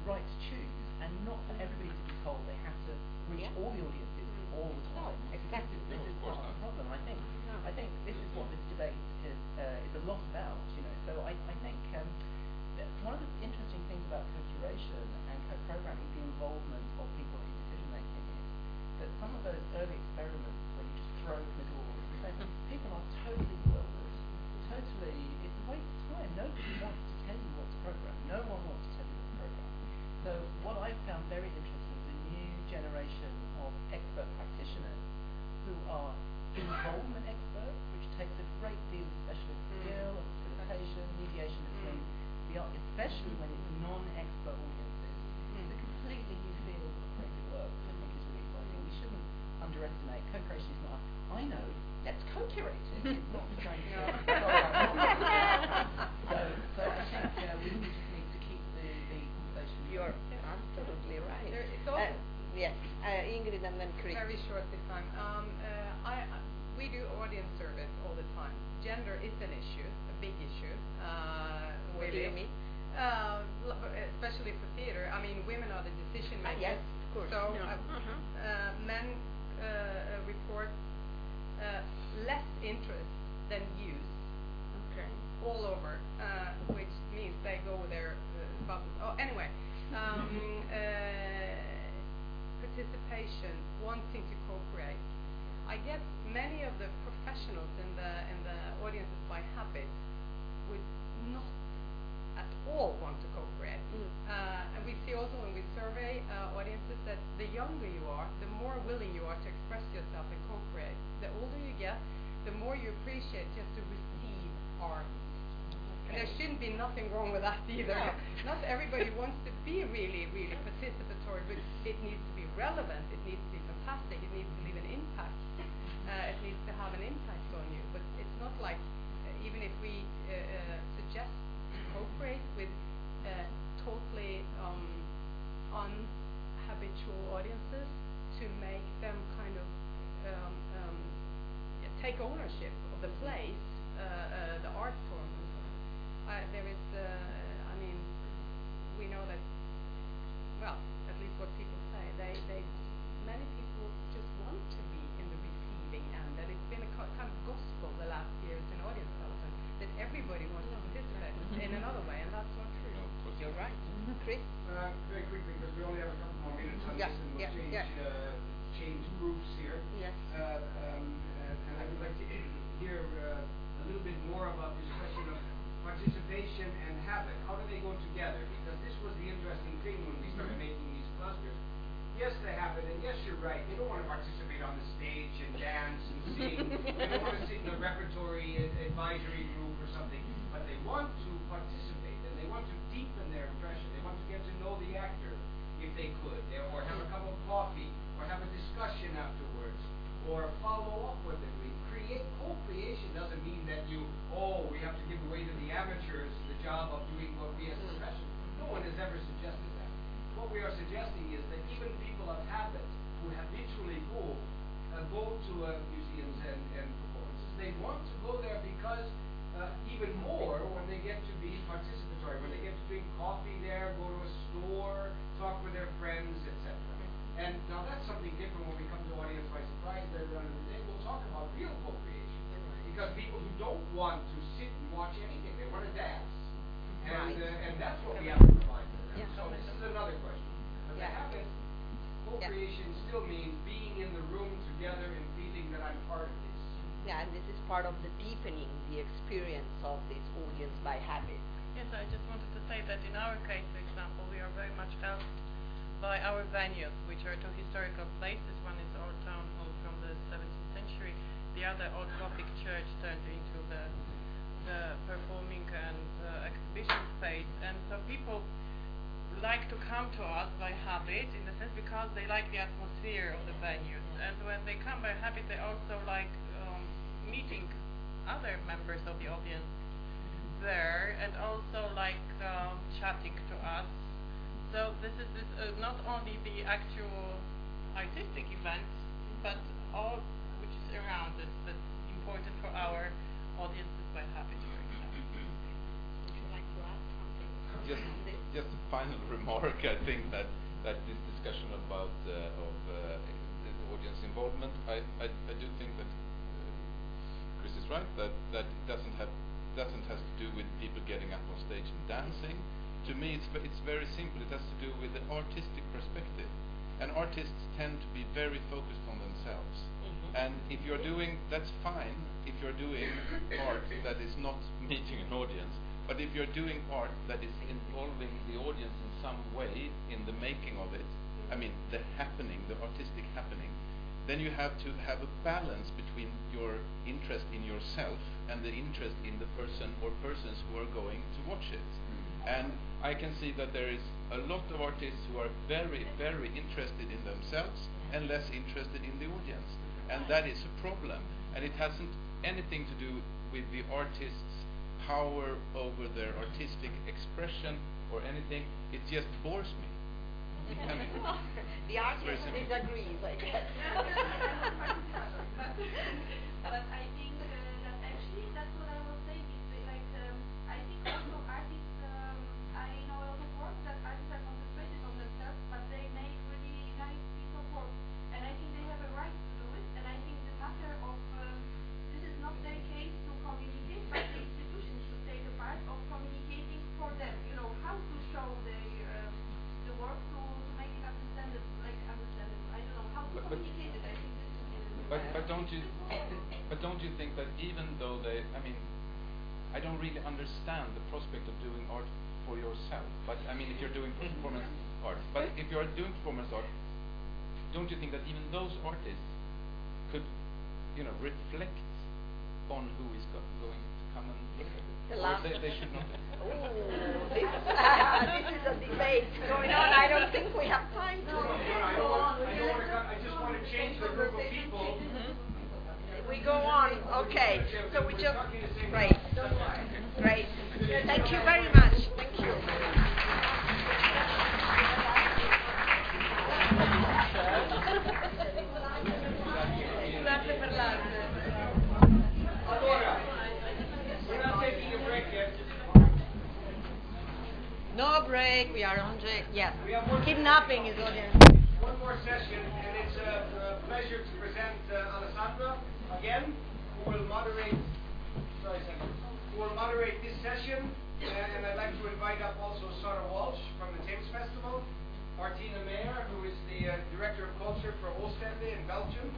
right to choose and not for everybody to be told they have to reach all the audiences all the time. Exactly. This is part of the problem. I think this is what this debate is a lot about. So I think that one of the interesting things about co-curation and co-programming, the involvement of people in decision making, is that some of those early experiments where you just throw open the doors, people are totally bewildered. It's a waste of time. Nobody wants to tell you what to program. No one wants to tell you what to program. So what I've found very interesting is a new generation of expert practitioners who are involvement experts, which takes a great deal of specialist skill, facilitation, mediation between the art, especially when it's non-expert audiences. It's a completely new field of creative work, which I think is really exciting. We shouldn't underestimate. Co-creation is not, I know, let's co-curate it. It's not trying to so I think we just need to keep the conversation. Yes, Ingrid and then Chris. Very short this time. We do audience surveys all the time. Gender is an issue, a big issue. What do you mean? Especially for theater. I mean, women are the decision makers. Yes, of course. So Yeah. men report less interest than use Okay. all over, which means they go with their spouses. Oh, anyway, participation, wanting to co-create. I guess many of the professionals in the audiences by habit would not at all want to co-create. And we see also when we survey audiences that the younger you are, the more willing you are to express yourself and co-create. The older you get, the more you appreciate just to receive art. And there shouldn't be nothing wrong with that either. No. Not everybody wants to be really, really participatory, but it needs to be relevant, it needs to be fantastic, it needs to leave an impact. It needs to have an impact on you. But it's not like, even if we suggest to co-create with totally unhabitual audiences, to make them kind of take ownership of the place, the art form and so on. There is, I mean, we know that, well, at least what people say, many people just want to be in the receiving end, and it's been a kind of gospel the last years in audience development that everybody wants to participate in another way, and that's not true. You're right. Chris? Very quickly, because we only have a couple more minutes on Yeah, this, and we'll change groups here. Yes. And I would like to hear a little bit more about this question of participation and habit. How do they go together? Because this was the interesting thing when we started making these clusters. Yes, they happen, and yes, you're right. They don't want to participate on the stage and dance and sing. They don't want to sit in a repertory advisory group or something. But they want to participate, and they want to deepen their impression. They want to get to know the actor, if they could, or have a cup of coffee, or have a discussion afterwards, or follow up with it. Co-creation doesn't mean that we have to give away to the amateurs the job of doing what we as professionals. No one has ever suggested that. What we are suggesting is that even people of habit who habitually go to museums and performances, they want to go there because even more when they get to be participatory, when they get to drink coffee there, go to a store, talk with their friends, etc. And now that's something different when we come to audience by surprise later on in the day. We'll talk about real co-creation. Because people who don't want to sit and watch anything, they want to dance. And that's what we have to provide for them. So this is another question. But the habit, co-creation still means being in the room together and feeling that I'm part of this. Yeah, and this is part of the deepening the experience of this audience by habit. Yes, I just wanted to say that in our case, for example, we are very much helped by our venues, which are two historical places. One is Old Town Hall from the 17th century, the other Old Gothic church turned into the performing and exhibition space. And so people like to come to us by habit, in the sense because they like the atmosphere of the venues. And when they come by habit, they also like meeting other members of the audience there, and also like chatting to us. So this is not only the actual artistic event, but all which is around it that's important for our audiences by habit, for example. Would you like to add something? Just a final remark. I think that this discussion about the audience involvement, I do think that Chris is right, that it doesn't have to do with people getting up on stage and dancing. To me, it's very simple. It has to do with the artistic perspective, and artists tend to be very focused on themselves. And if you're doing, that's fine. If you're doing art that is not meeting an audience, but if you're doing art that is involving the audience in some way in the making of it, I mean the happening, the artistic happening, then you have to have a balance between your interest in yourself and the interest in the person or persons who are going to watch it. And I can see that there is a lot of artists who are very, very interested in themselves and less interested in the audience. And that is a problem. And it hasn't anything to do with the artist's power over their artistic expression or anything. It just bores me. I mean, The artist disagrees, I guess. But I think that actually that's what I was saying. Is like I think also artists. I know a lot of work that artists are concentrated on themselves, but they make really nice piece of work, and I think they have a right to do it. And I think the matter of this is not their case to communicate, but the institutions should take a part of communicating for them. You know how to show the work to make it understandable. I don't know how to communicate it. I think this is. But don't you think that even though I don't really understand the prospect of doing art for yourself. But I mean, if you're doing performance art, but if you're doing performance art, don't you think that even those artists could, reflect on who is going to come and look at it? Or they should not. This is a debate going on. I don't think we have time to go on. I just want to change the group of people. We go on. Okay. So we just great. Great. Thank you very much. Thank you. Grazie per l'arte. Allora, we're not taking a break yet. No break. We are on break. Yes. Kidnapping is audience. One more session, and it's a pleasure to present Alessandra again, who will moderate. Who will moderate this session, and I'd like to invite up also Sarah Walsh from the Thames Festival, Martina Meyer, who is the Director of Culture for Oostende in Belgium,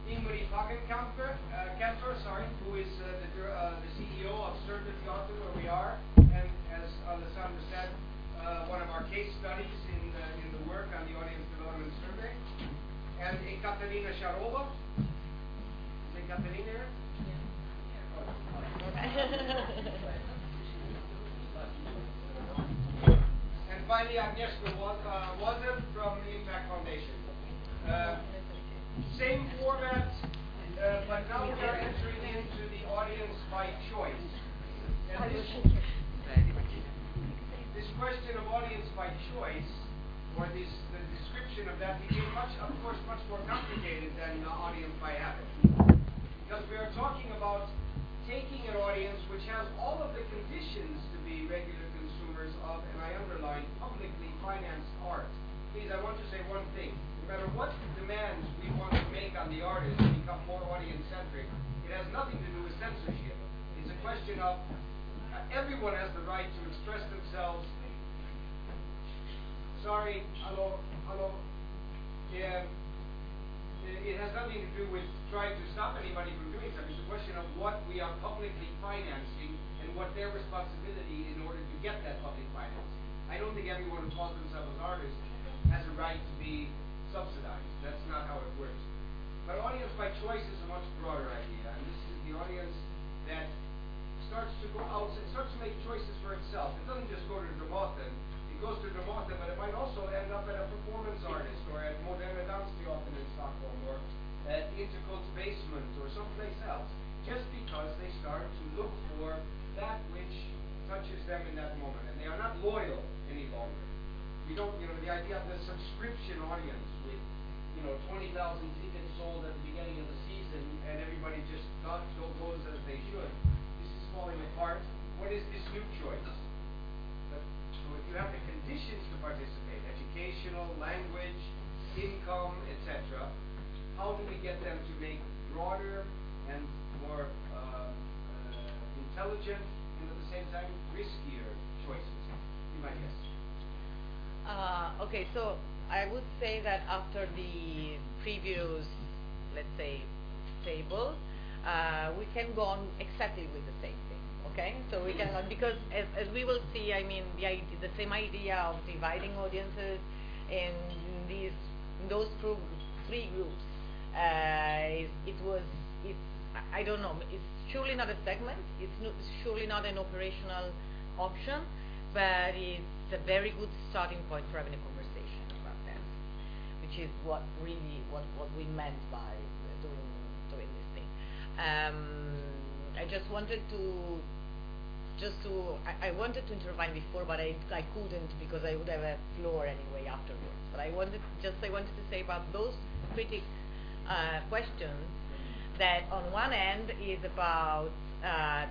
Ingrid Hagenkamper, who is the CEO of Survey Theater, where we are, and as Alessandra said, one of our case studies in the work on the audience development survey, and Ekaterina Sharova. Is Ekaterina here? And finally, Agnieszka Wazer from the Impact Foundation. Same format, but now we are entering into the audience by choice. And this question of audience by choice, or the description of that, became much more complicated than audience by habit. Because we are talking about taking an audience which has all of the conditions to be regular consumers of, and I underline, publicly financed art. Please, I want to say one thing. No matter what demands we want to make on the artist to become more audience-centric, it has nothing to do with censorship. It's a question of everyone has the right to express themselves. Sorry, hello. Yeah. It has nothing to do with trying to stop anybody from doing something. It's a question of what we are publicly financing and what their responsibility in order to get that public financing. I don't think everyone who calls themselves artists has a right to be subsidized. That's not how it works. But audience by choice is a much broader idea, and this is the audience that starts to go out, it starts to make choices for itself. It doesn't just go to Dramaten. It goes to Dramaten, but it might also end up at a performance artist or at Moderna Dansteatern in Stockholm or at Intercult's Basement or someplace else, just because they start to look for that which touches them in that moment, and they are not loyal any longer. We don't, the idea of the subscription audience with, 20,000 tickets sold at the beginning of the season and everybody just goes as they should. This is falling apart. What is this new choice? So if you have the conditions to participate, educational, language, income, etc., how do we get them to make broader and more intelligent and at the same time riskier choices? Be my guess. Okay, so I would say that after the previous, let's say, table, we can go on exactly with the same thing. Okay, so we can, because as we will see, I mean, the same idea of dividing audiences in those three groups. I don't know. It's surely not a segment. It's surely not an operational option, but it's a very good starting point for having a conversation about that, which is what we meant by doing this thing. I just wanted to just to, I wanted to intervene before, but I couldn't because I would have a floor anyway afterwards. But I wanted to say about those critic questions that on one end is about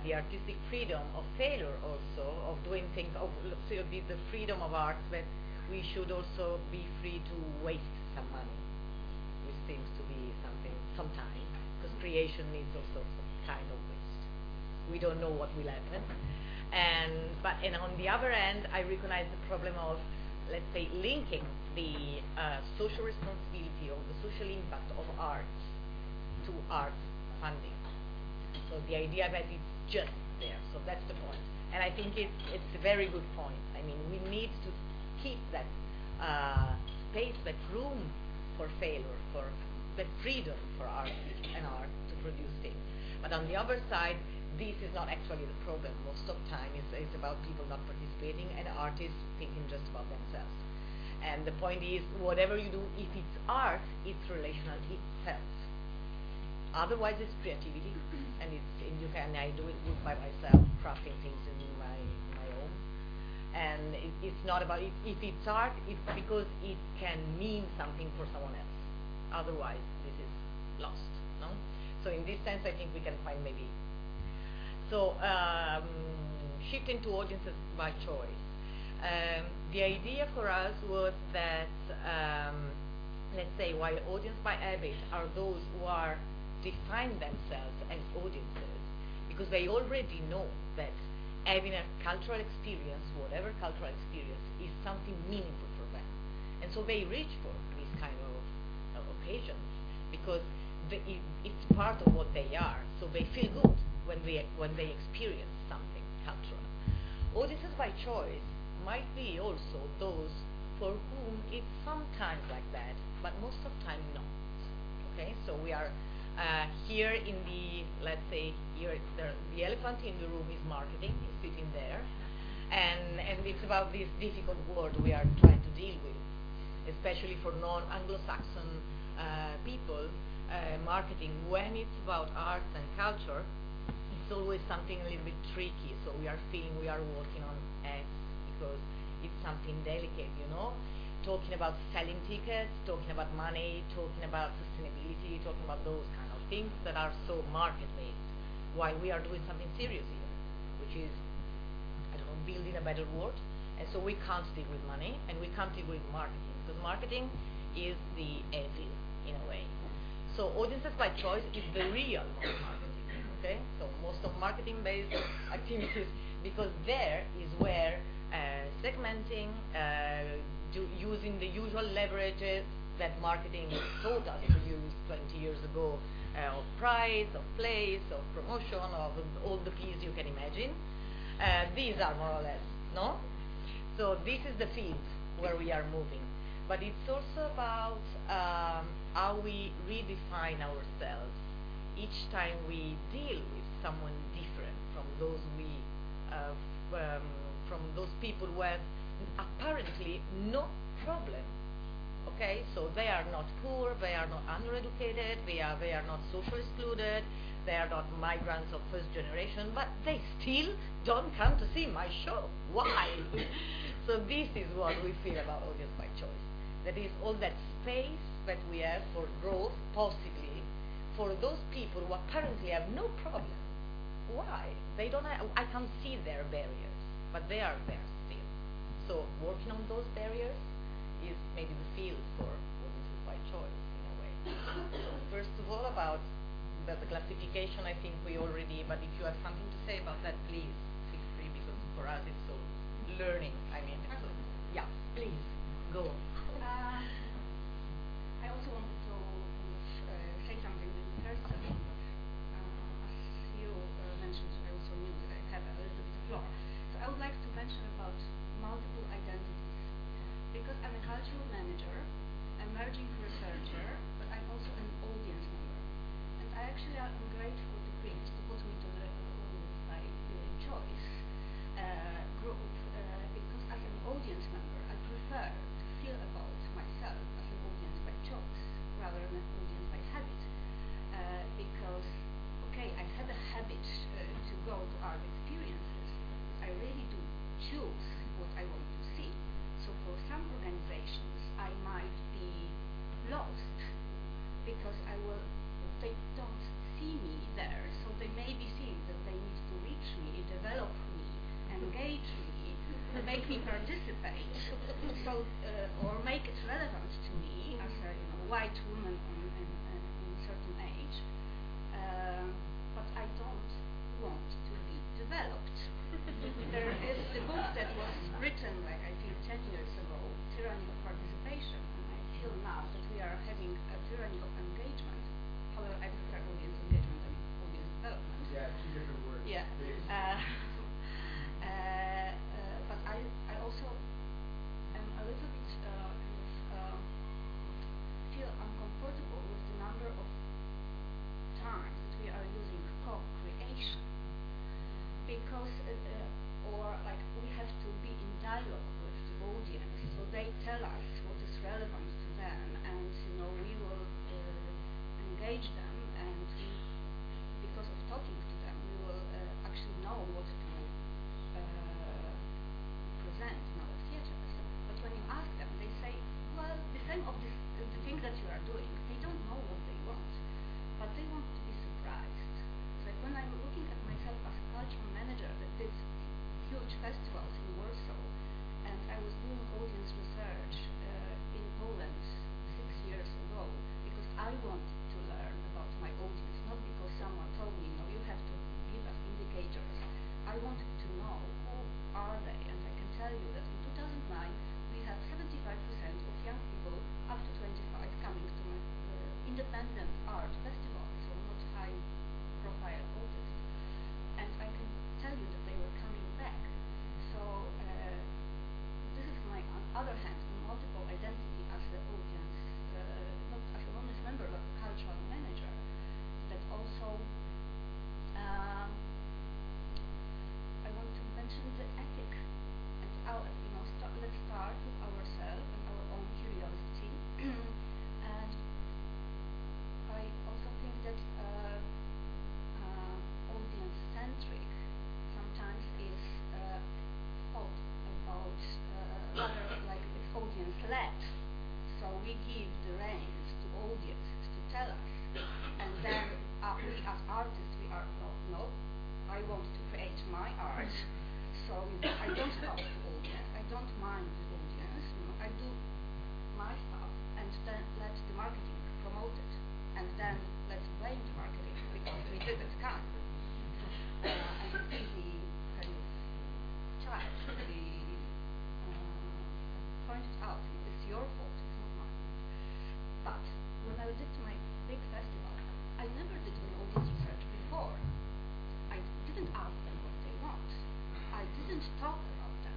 the artistic freedom of failure also, of doing things, of the freedom of art, that we should also be free to waste some money, which seems to be something sometimes, because creation needs also some kind of waste. We don't know what will happen. And on the other end, I recognize the problem of, let's say, linking the social responsibility or the social impact of art to art funding. So the idea that it's just there. So that's the point. And I think it's a very good point. I mean, we need to keep that space, that room for failure, for that freedom for artists and art to produce things. But on the other side, this is not actually the problem. Most of the time it's about people not participating and artists thinking just about themselves. And the point is, whatever you do, if it's art, it's relational itself. Otherwise, it's creativity, and I do it by myself, crafting things in my own. And it's not about if it's art, it's because it can mean something for someone else. Otherwise, this is lost. No. So in this sense, I think we can find maybe. So shifting to audiences by choice. The idea for us was that, let's say, while audience by habit are those who are define themselves as audiences, because they already know that having a cultural experience, whatever cultural experience, is something meaningful for them. And so they reach for these kind of occasions, because it's part of what they are, so they feel good when they experience something cultural. Audiences by choice might be also those for whom it's sometimes like that, but most of the time not. Okay, so we are here in the, let's say, the elephant in the room is marketing, is sitting there, and it's about this difficult world we are trying to deal with, especially for non-Anglo-Saxon people. Marketing, when it's about arts and culture, it's always something a little bit tricky. So we are feeling we are working on X because it's something delicate, talking about selling tickets, talking about money, talking about sustainability, talking about those kind of things that are so market-based, while we are doing something serious here, which is, I don't know, building a better world. And so we can't deal with money, and we can't deal with marketing, because marketing is the evil, in a way. So audiences by choice is the real marketing, okay? So most of marketing-based activities, because there is where segmenting, using the usual leverages that marketing taught us to use 20 years ago, of price, of place, of promotion, of all the P's you can imagine. These are more or less, no? So this is the field where we are moving. But it's also about how we redefine ourselves each time we deal with someone different from those from those people who have apparently no problem. Okay, so they are not poor, they are not undereducated, they are not social excluded, they are not migrants of first generation, but they still don't come to see my show. Why? So this is what we feel about audience by choice. That is all that space that we have for growth, possibly, for those people who apparently have no problem. Why? They don't have, I can't see their barriers, but they are there still. So working on those barriers is maybe the field for audiences by choice, in a way. So first of all, about the classification, I think we already, but if you have something to say about that, please feel free, because for us it's so learning. I mean, so, yeah, please, go on. I also wanted to say something in the first session, but as you mentioned, I also knew that I have a little bit of floor. So I would like to mention about multiple identities, because I'm a cultural manager, emerging researcher, but I'm also an audience member. And I actually am grateful to Prince to put me to the audience by choice group, because as an audience member, I prefer to feel a they don't see me there, so they may be seeing that they need to reach me, develop me, engage me, make me participate, so or make it relevant to me as a white woman in certain age. But I don't want to be developed. There is the book that was written, like I think 10 years ago, Tyranny of Participation, and I feel now that we are having a tyranny of engagement. However, I prefer audience engagement than audience development. Yeah, two different words. Yeah. But I also am a little bit feel uncomfortable with the number of times that we are using co-creation, because or like we have to be in dialogue with the audience, so they tell us what is relevant to them, and we will engage them, and because of talking to them we will actually know what to present in our theatres. But when you ask them, they say, well, the same of this, the thing that you are doing, they don't know what they want, but they want to be surprised. It's like when I'm looking at myself as a cultural manager that did huge festivals in Warsaw, and I was doing audience research in Poland 6 years ago, because I wanted to learn about my audience, not because someone told me, you have to give us indicators. I wanted to know who are they, and I can tell you that in 2009 we had 75% of young people up to 25 coming to my independent art festival, so not high profile artists, and I can tell you that they were coming back. So this is my, on other hand, multiple identity as the audience, not as an honest member but cultural manager, that also I want to mention the ethic, and let's start with ourselves and our own curiosity. And I also think that audience-centric sometimes is thought about rather like it's audience-led. So we give the reins to audiences to tell us, and then we as artists, we are no, I want to create my art, so I don't talk to the audience, I don't mind the audience, I do my stuff, and then let the marketing promote it, and then let's blame the marketing because we didn't come. And it's easy kind of child to be pointed out, it's your fault, it's not mine. But when I did my big festival, I never did an audience research before. I didn't ask them what they want. I didn't talk about them.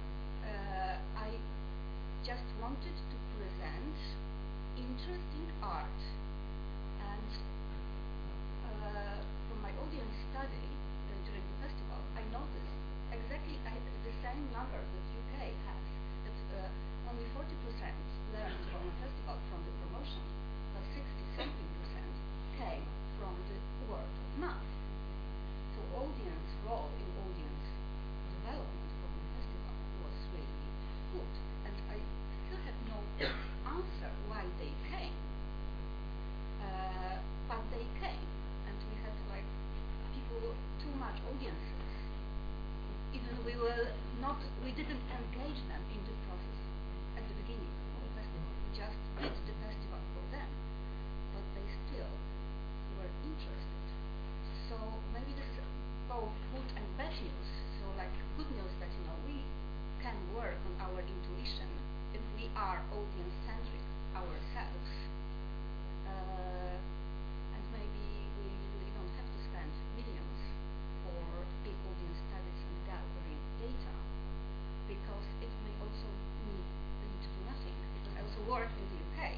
I just wanted to present interesting art. And from my audience study during the festival, I noticed exactly the same number that UK has. That only 40% learned from a festival from the promotion, but 60-something% came from the word of mouth. So audience role in audience development from the festival was really good, and I still have no answer why they came, but they came, and we had like people, too much audiences. Even we didn't engage them in the process at the beginning of the festival. We just did the festival for them, but they still were interested. So maybe this is both good and bad news. So like good news that we can work on our intuition if we are audience-centric ourselves, and maybe we really don't have to spend millions for big audience studies and gathering data, because it may also lead to nothing. Because I also work in the UK,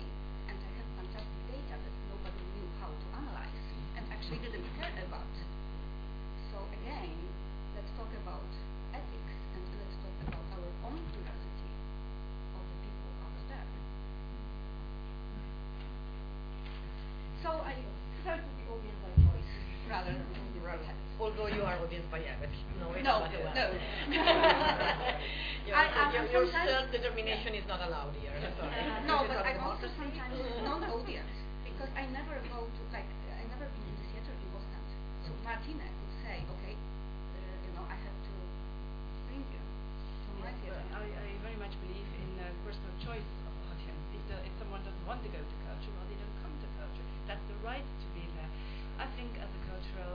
and I have fantastic data that nobody knew how to analyze and actually didn't care about. So again, let's talk about ethics, and let's talk about our own curiosity of the people out there. So I prefer to be audience by choice rather than to be role habits. Although you are audience by habit. No. Your self-determination is not allowed here. No, but I'm also sometimes non-audience, because I never go to, I never been Martina could say, okay, I have to bring you to my Yes, theatre. I very much believe in personal choice of audience. If someone doesn't want to go to culture, well, they don't come to culture. That's the right to be there. I think as a cultural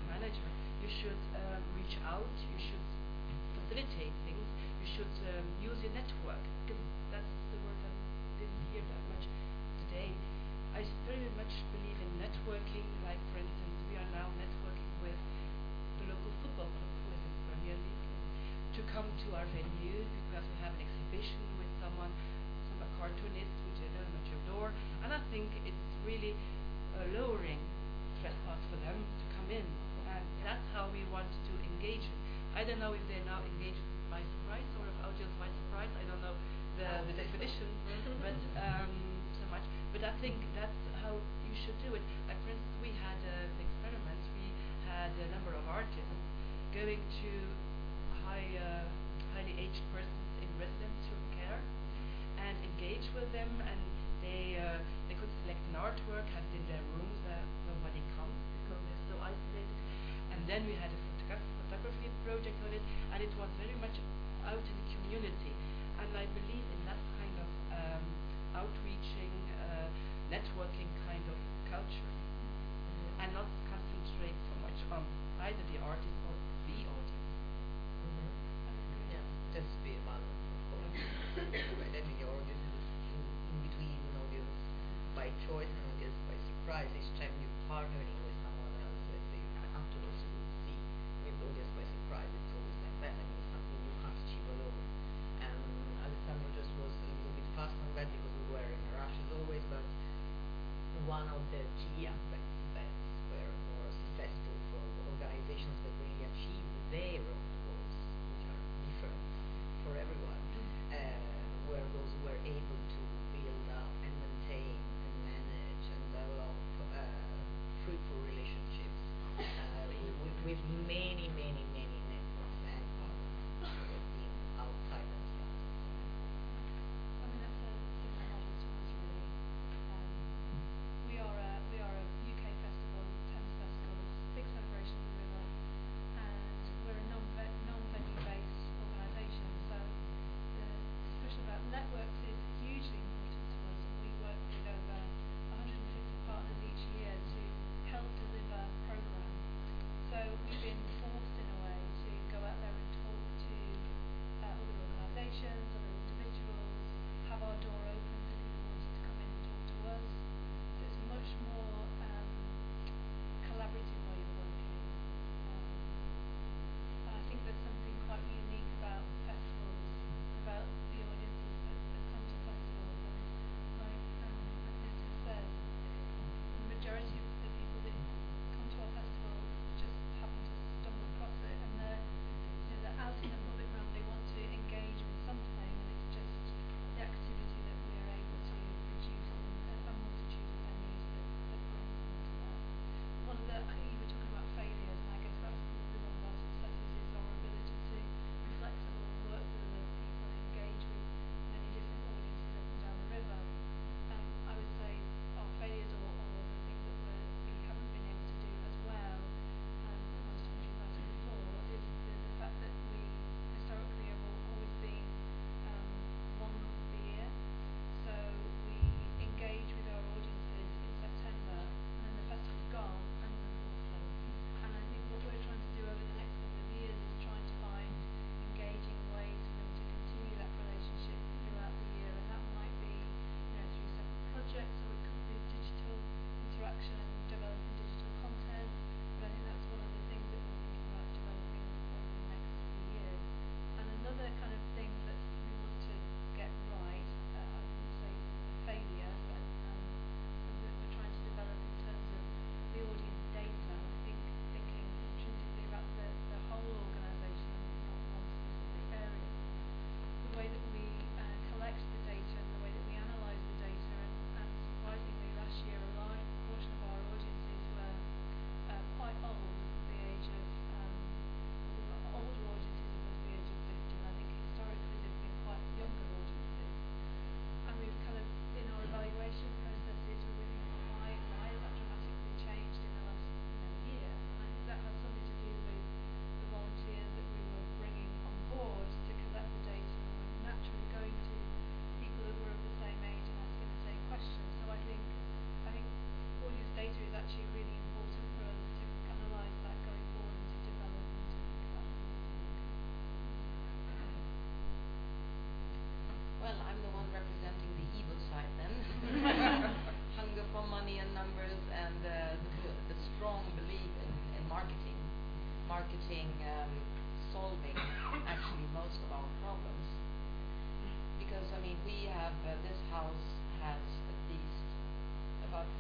manager, you should reach out, you should facilitate things, you should use your network, because that's the word I didn't hear that much today. I very much believe in networking, like for instance, we are now networking with the local football club who is in the Premier League to come to our venue because we have an exhibition with someone, some cartoonist, which I very much adore, and I think it's really lowering trespass for them to come in, and that's how we want to engage them. I don't know if they're now engaged by surprise or if audience by surprise. I don't know the definition, but so much. But I think that's how you should do it. Like for instance, we had an experiment. We had a number of artists going to highly aged persons in residential care and engage with them, and they could select an artwork, have it in their rooms where nobody comes because they're so isolated. And then we had a photography project on it, and it was very much out in the community. And I believe in that kind of outreaching, networking kind of culture, and not concentrate so much on either the artist or the audience. Yeah, just be a balance, of course. Right, I mean, your audience is in between audience by choice and audience by surprise. Each time you're partnering with someone else, let's say, afterwards you will see with audience by surprise, it's always like that. I mean, it's something you can't achieve alone. And Alessandro just was a little bit fast on that because we were in a rush as always, but one of the key aspects that were more successful for organizations that really achieved their own goals, which are different for everyone, were those who were able to build up and maintain and manage and develop fruitful relationships with many, many, many networks and partners in outside themselves. I mean, that's a similar model to us, really. We are a UK festival, Thames Festival, big celebration of the river, and we're a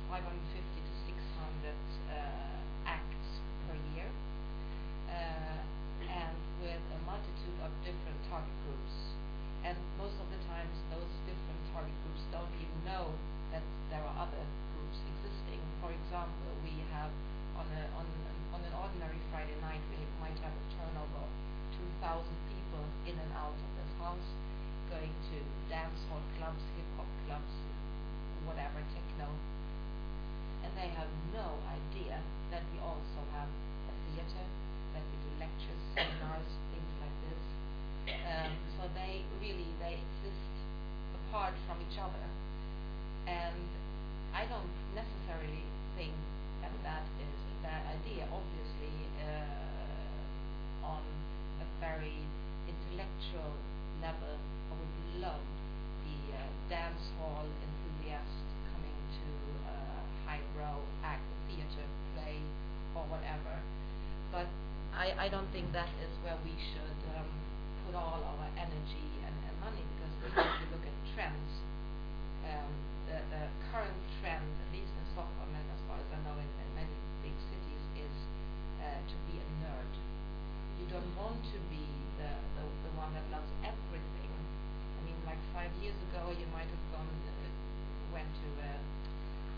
550 to 600 acts per year, and with a multitude of different target groups. And most of the times, those different target groups don't even know that there are other groups existing. For example, we have on an ordinary Friday night, we might have a turnover of 2,000 people in and out of this house, going to dance hall clubs, hip hop clubs, whatever, techno. And they have no idea that we also have a theater, that we do lectures, seminars, things like this. So they exist apart from each other. And I don't necessarily think that that is a bad idea. Obviously, on a very intellectual level, I would love the dance hall enthusiast coming to a highbrow act, a theater, play, or whatever. But I don't think that is where we should put all our energy and money, because if you look at trends, the current trend, at least in Stockholm and as far as I know in many big cities, is to be a nerd. You don't want to be the one that loves everything. I mean, like 5 years ago, you might have went to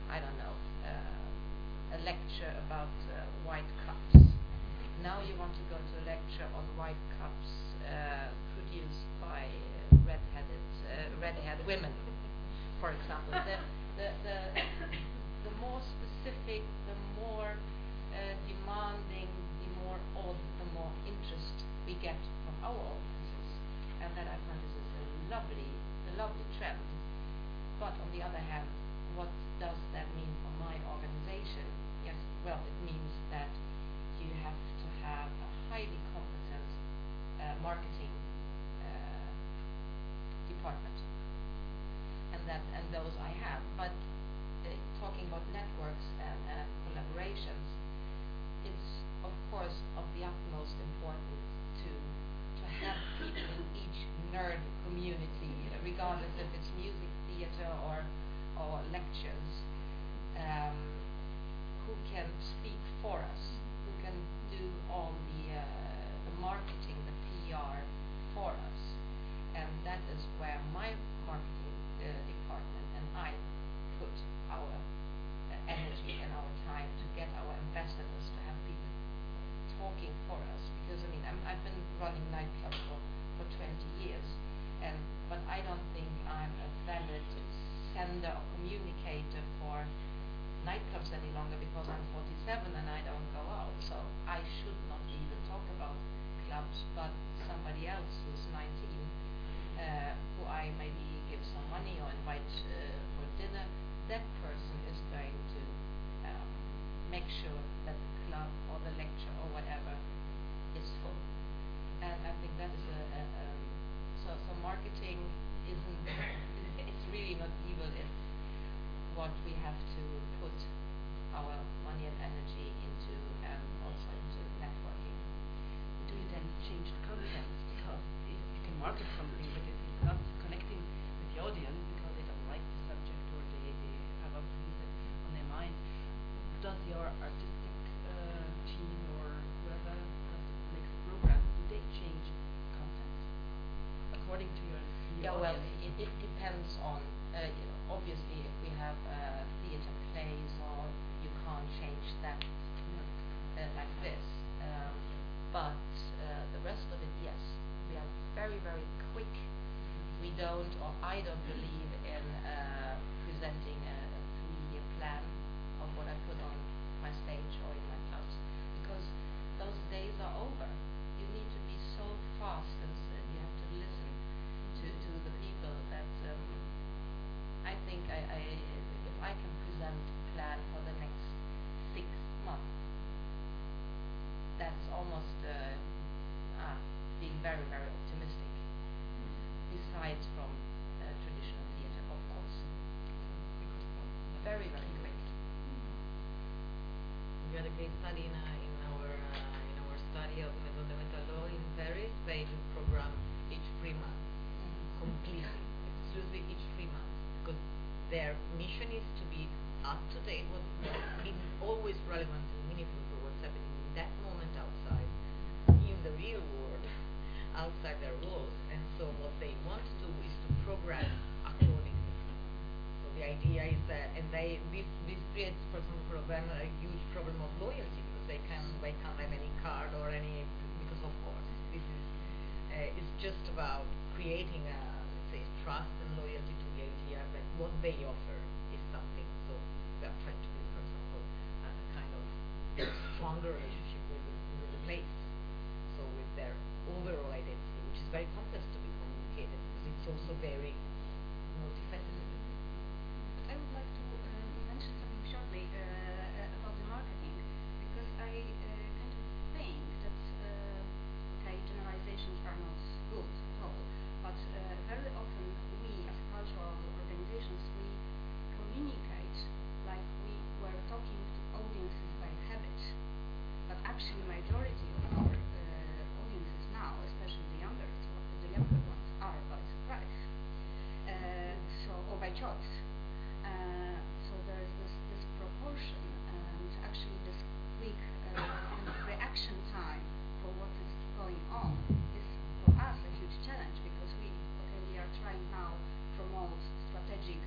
I don't know, a lecture about white cups. Now you want to go to a lecture on white cups produced by red-haired women, for example. The more specific, the more demanding, the more odd, the more interest we get from our audiences, and that I find this is a lovely trend. But on the other hand, what does that mean for my organization? Yes, well, it means that you have to have a highly competent marketing department, and those I have. But talking about networks and collaborations, it's of course of the utmost importance to have people in each nerd community, regardless if it's music, theater, or lectures, who can speak for us, who can do all the marketing, the PR for us. And that is where my marketing department and I put our energy and our time to get our ambassadors, to have people talking for us. Because I mean, I've been running nightclubs for 20 years, but I don't think I'm a valid sender or communicator for nightclubs any longer, because I'm 47 and I don't go out. So I should not even talk about clubs, but somebody else who's 19, who I maybe give some money or invite for dinner, that person is going to make sure that the club or the lecture or whatever is full. And I think that is so marketing isn't it's really not evil. It's what we have to put our money and energy into, and also into networking. Do you then change the content? Because if you can market something, but if it's not connecting with the audience because they don't like the subject, or they have other things on their mind, does your artistic team or whoever makes the program, do they change content according to your Yeah, well, audience? it depends on, obviously, if we have theater plays, or you can't change that like this. But the rest of it, yes, we are very, very quick. We don't, or I don't believe in presenting a 3-year plan of what I put on my stage or in my clubs, because those days are over. You need to be so fast, and you have to listen to the people that I think if I can present a plan for the next 6 months, that's almost being very, very optimistic. Besides from traditional theater, of course. Very, very quick. We had a case study in our study of fundamental law in Paris. They do program each 3 months, completely, exclusively each 3 months, because their mission is to be up to date, what's been always relevant and meaningful for what's happening in that moment outside, in the real world, outside their walls. And so what they want to do is to program accordingly. So the idea is that, and this creates, for example, for them a huge problem of loyalty, because they can't have any card or any, because of course this is it's just about creating a, let's say, trust and loyalty to the idea that what they offer is something. So they are trying to build, for example, a kind of stronger relationship with the place. So with their overall identity, which is very complex to be communicated, because it's also very multifaceted. I would like to mention something shortly about the marketing, because I kind of think that okay, generalizations are not good at all, but very often we as cultural organizations, we communicate like we were talking to audiences by habit, but actually majority of our audiences now, especially the younger ones, are by surprise, or by choice. So there is this proportion, and actually this quick kind of reaction time for what is going on is for us a huge challenge, because we are trying now to promote strategic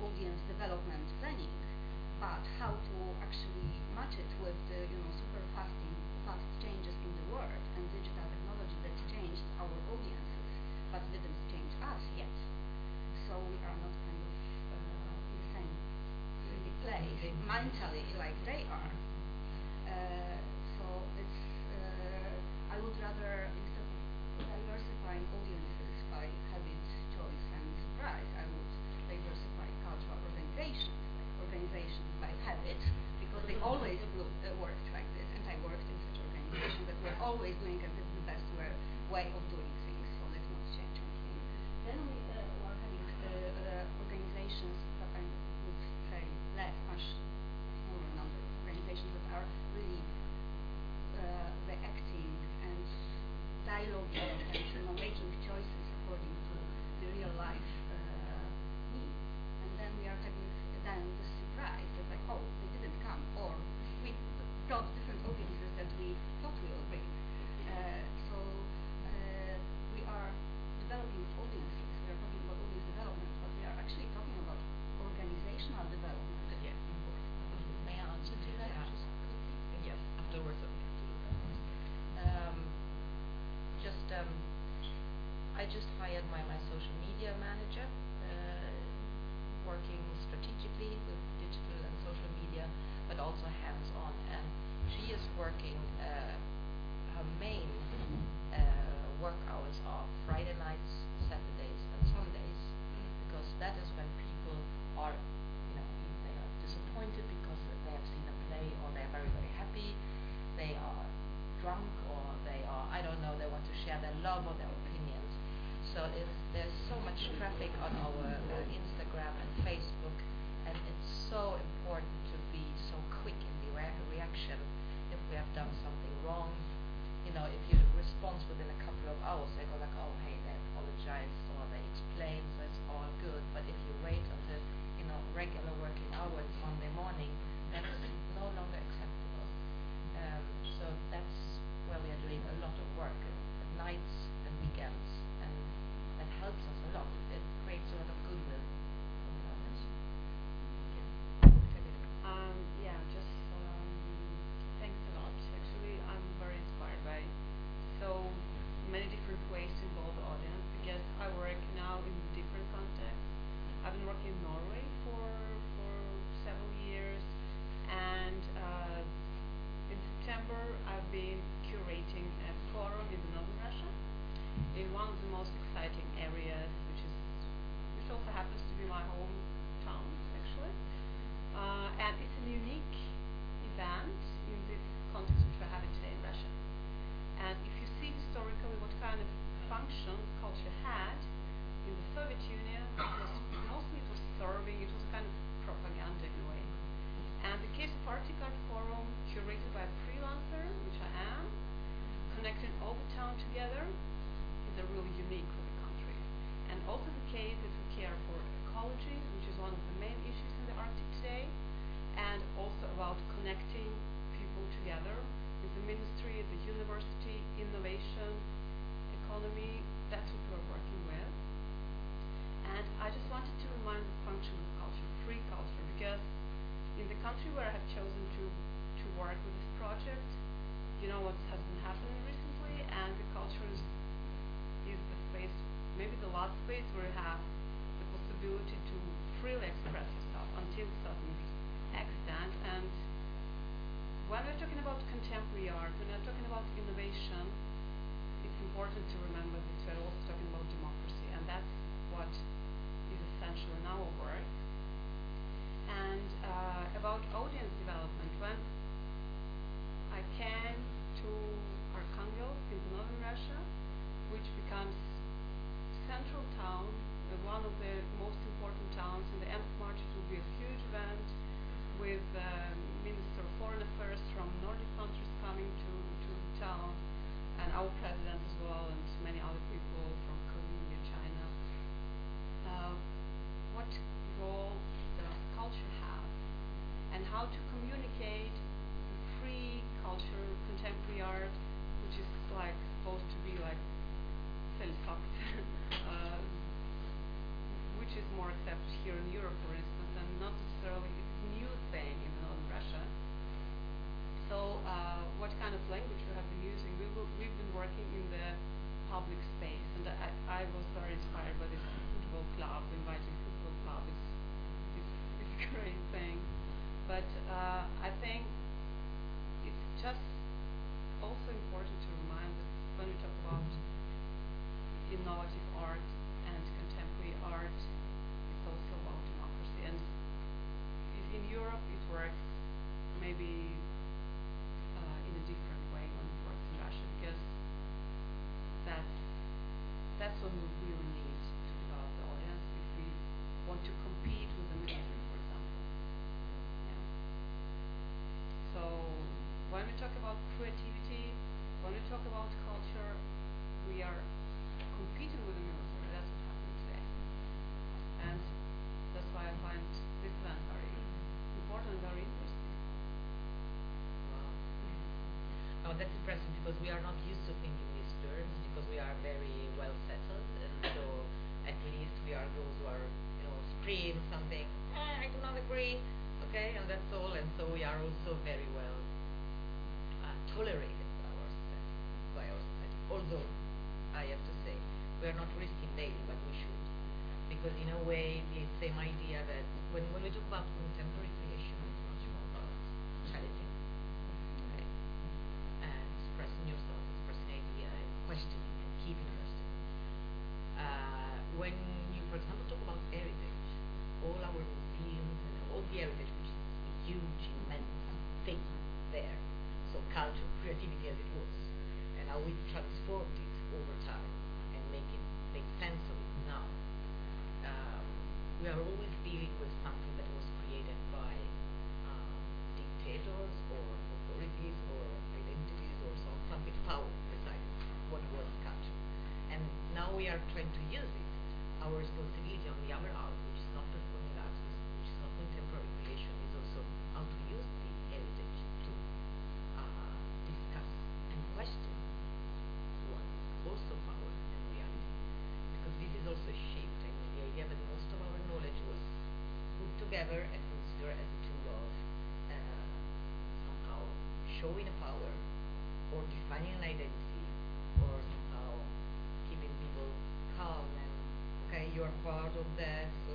audience development planning, but how to actually match it with the super fast changes in the world and digital technology that changed our audiences but didn't change us yet. So we are not kind of in the same place mentally like they are. So it's I would rather, instead of diversifying audiences by habit, choice and surprise, I would diversify cultural organizations by habit, because they always worked like this, and I worked in such organizations that were always doing it the best way of doing things, so let's not change anything. Then we were having organizations that I would say much smaller number of organizations that are really reacting and dialoguing and making choices according to the real life needs. And then we are having the surprise that like, oh, they didn't come, or we brought different audiences that we thought we will bring. So we are developing audiences. We are talking about audience development, but we are actually talking about organizational development. Yes. May I answer to that? Yeah. Just quickly? Yes, afterwards. I just hired my social media manager, working strategically with digital and social media, but also hands-on. And she is working, her main work hours are Friday nights, Saturdays and Sundays, because that is when people are, if they are disappointed because they have seen a play, or they're very, very happy, they are drunk, or they are, I don't know, they want to share their love or their opinions. So there's so much traffic on our Instagram and Facebook, and it's so important to be so quick in the reaction if we have done something wrong. If you respond within a couple of hours, they go like, oh, hey, they apologize, or they explain, so it's all good. But if you wait until, regular working hours Monday morning, that's no longer acceptable. So that's where we are doing a lot of work at nights and weekends, and that helps us a lot. It creates a lot of goodwill. Thanks a lot. Actually, I'm very inspired by so many different ways to involve the audience, because I work now in different contexts. I've been working in Norway for several years, and in September I've been curating a forum in Northern Russia, in one of the most exciting areas, which also happens to be my hometown, actually. And it's a unique event in this context which we're having today in Russia. And if you see historically what kind of function culture had in the Soviet Union, mostly it was serving, it was a kind of propaganda in a way. And the case of Arctic Art Forum, curated by a freelancer, which I am, connecting all the town together, is a really unique for the country. And also the case that we care for ecology, which is one of the main issues in the Arctic today, country where I have chosen to work with this project, you know what has been happening recently, and the culture is the space, maybe the last space where you have the possibility to freely express yourself until a certain extent. And when we're talking about contemporary art, when we're talking about innovation, it's important to remember that we're also talking about democracy, and that's what is essential in our work. And about audience development, when I came to Arkhangelsk in northern Russia, which becomes central town, one of the most important towns. In the end of March, it will be a huge event with Minister of Foreign Affairs from Nordic countries coming to the town, and our president as well, and many other people from Korea, China. What role does culture have, and how to communicate free culture, contemporary art, which is like supposed to be like philosophical, which is more accepted here in Europe, for instance, and not necessarily it's a new thing in northern Russia. So, what kind of language we have been using? We've been working in the public space, and I was very inspired by this football club, inviting football club. It's a great thing, but I think it's just also important to remind that when we talk about innovative art and contemporary art, it's also about democracy. And if in Europe it works maybe in a different way when it works in Russia, because that's when we really need to develop the audience if we want to compete with the military, for example. Yeah. So when we talk about creativity, when we talk about culture, we are competing with the military. That's what's happening today. And that's why I find this event very important and very interesting. Wow. No, that's impressive because we are not used to thinking these terms because we are very well settled, and so at least we are those who are, scream something, I do not agree, okay, and that's all, and so we are also very well tolerated by our society. Although, I have to say, we are not risking daily, but we should. Because in a way, the same idea that when we talk about contemporary creation, it's much more about challenging, okay, and expressing yourself, expressing idea, and questioning, and keeping questioning. When you, for example, talk about heritage, all our museums and all the heritage, which is a huge, immense thing there, so culture, creativity as it was, and how we transformed it over time and make sense of it now. We are always dealing with something that was created by dictators or authorities or identities or some with power decided what was culture. And now we are trying to use it. Our responsibility on the other half, which is not performing arts, which is not contemporary creation, is also how to use the heritage to discuss and question what's also power and reality. Because this is also shaped. I mean, the idea that most of our knowledge was put together and considered as a tool of somehow showing a power or defining an identity or somehow keeping people calm and okay, you are part of that, so